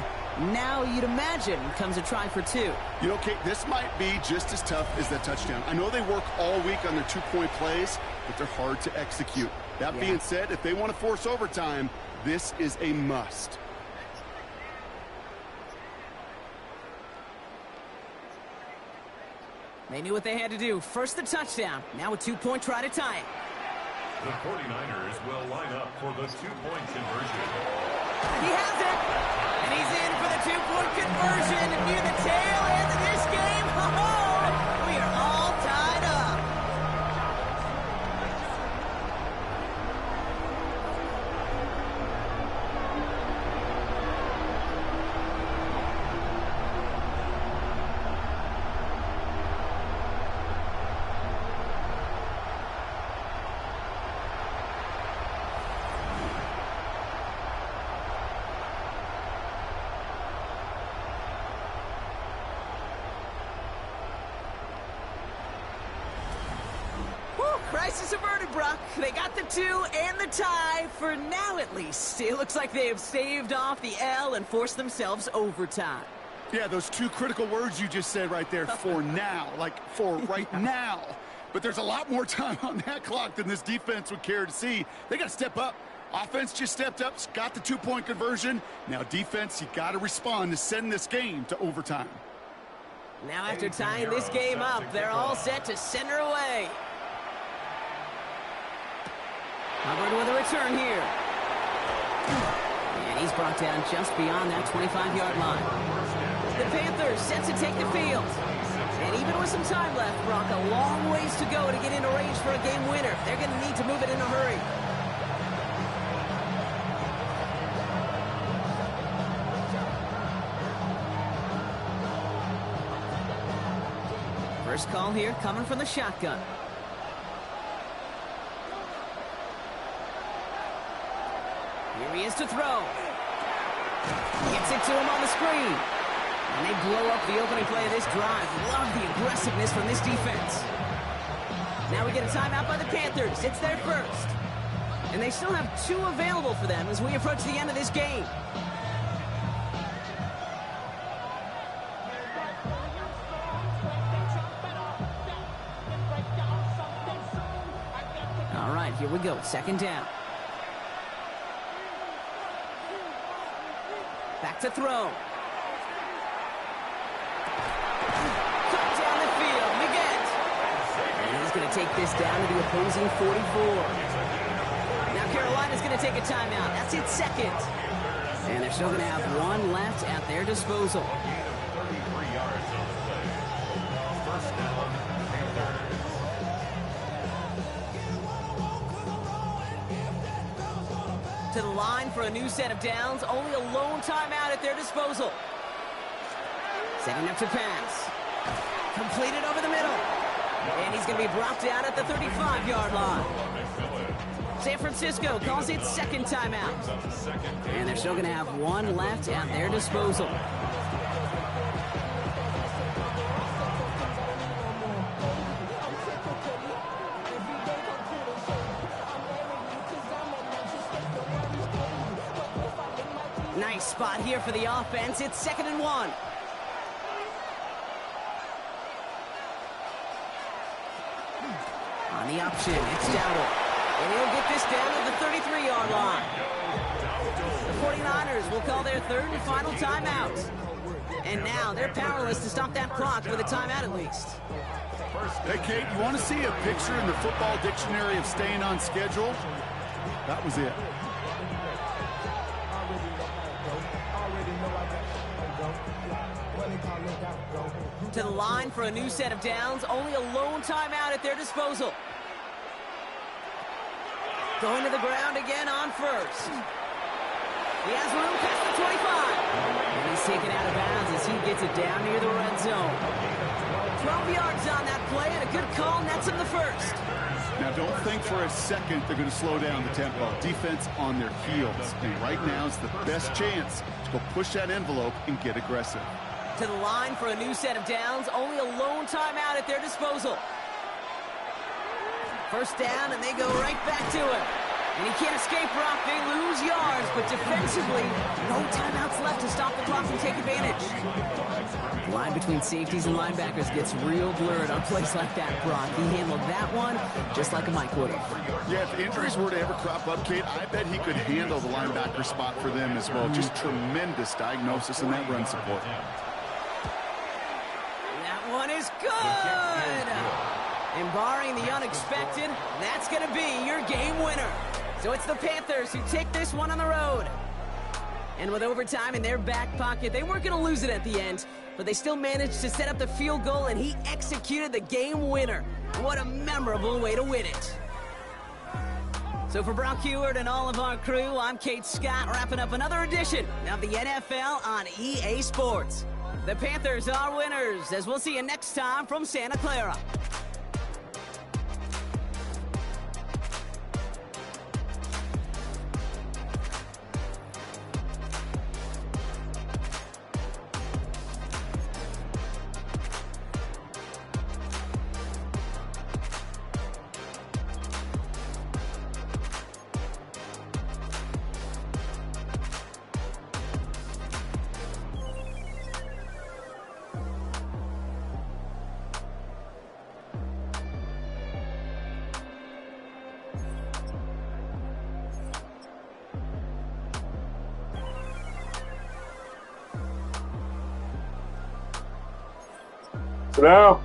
Now, you'd imagine, comes a try for 2. You know, Kate, this might be just as tough as that touchdown. I know they work all week on their 2-point plays, but they're hard to execute. That being said, if they want to force overtime, this is a must. They knew what they had to do. First the touchdown. Now a 2-point try to tie it. The 49ers will line up for the 2-point conversion. He has it. And he's in for the 2-point conversion. Near the tail end of this game. Oh, we are all tied up. Crisis averted, Brock. They got the 2 and the tie, for now at least. It looks like they have staved off the L and forced themselves overtime. Yeah, those 2 critical words you just said right there, for now, like for right now. But there's a lot more time on that clock than this defense would care to see. They got to step up. Offense just stepped up, got the 2-point conversion. Now defense, you got to respond to send this game to overtime. Now after tying this game up, they're all set to send her away. Hubbard with a return here. And he's brought down just beyond that 25-yard line. The Panthers set to take the field. And even with some time left, Brock, a long ways to go to get into range for a game winner. They're going to need to move it in a hurry. First call here coming from the shotgun. Here he is to throw. Gets it to him on the screen. And they blow up the opening play of this drive. Love the aggressiveness from this defense. Now we get a timeout by the Panthers. It's their first. And they still have 2 available for them as we approach the end of this game. All right, here we go. Second down. Back to throw. Cut down the field. Again. And he's going to take this down to the opposing 44. line is going to take a timeout. That's its second. And they're still going to have one left at their disposal. 33 yards on the play. First down, Panthers. To the line for a new set of downs. Only a lone timeout at their disposal. Setting up to pass. Completed over the middle. And he's going to be brought down at the 35-yard line. San Francisco calls it second timeout. And they're still going to have one left at their disposal. Nice spot here for the offense. It's 2nd and 1. On the option, it's Dowdle. And he'll get this down at the 33-yard line. The 49ers will call their third and final timeout. And now they're powerless to stop that clock with a timeout at least. Hey, Kate, you want to see a picture in the football dictionary of staying on schedule? That was it. To the line for a new set of downs. Only a lone timeout at their disposal. Going to the ground again on first. He has room past the 25. And he's taken out of bounds as he gets it down near the red zone. 12 yards on that play and a good call nets him the first. Now, don't think for a second they're going to slow down the tempo. Defense on their heels. And right now is the best chance to go push that envelope and get aggressive. To the line for a new set of downs. Only a lone timeout at their disposal. First down, and they go right back to it. And he can't escape, Brock. They lose yards, but defensively, no timeouts left to stop the clock and take advantage. The line between safeties and linebackers gets real blurred on plays like that, Brock. He handled that one just like a Mike would have. Yeah, if injuries were to ever crop up, Kate, I bet he could handle the linebacker spot for them as well. Just tremendous diagnosis in that run support. That one is good! And barring the unexpected, that's going to be your game winner. So it's the Panthers who take this one on the road. And with overtime in their back pocket, they weren't going to lose it at the end, but they still managed to set up the field goal, and he executed the game winner. What a memorable way to win it. So for Brock Heward and all of our crew, I'm Kate Scott, wrapping up another edition of the NFL on EA Sports. The Panthers are winners, as we'll see you next time from Santa Clara. So now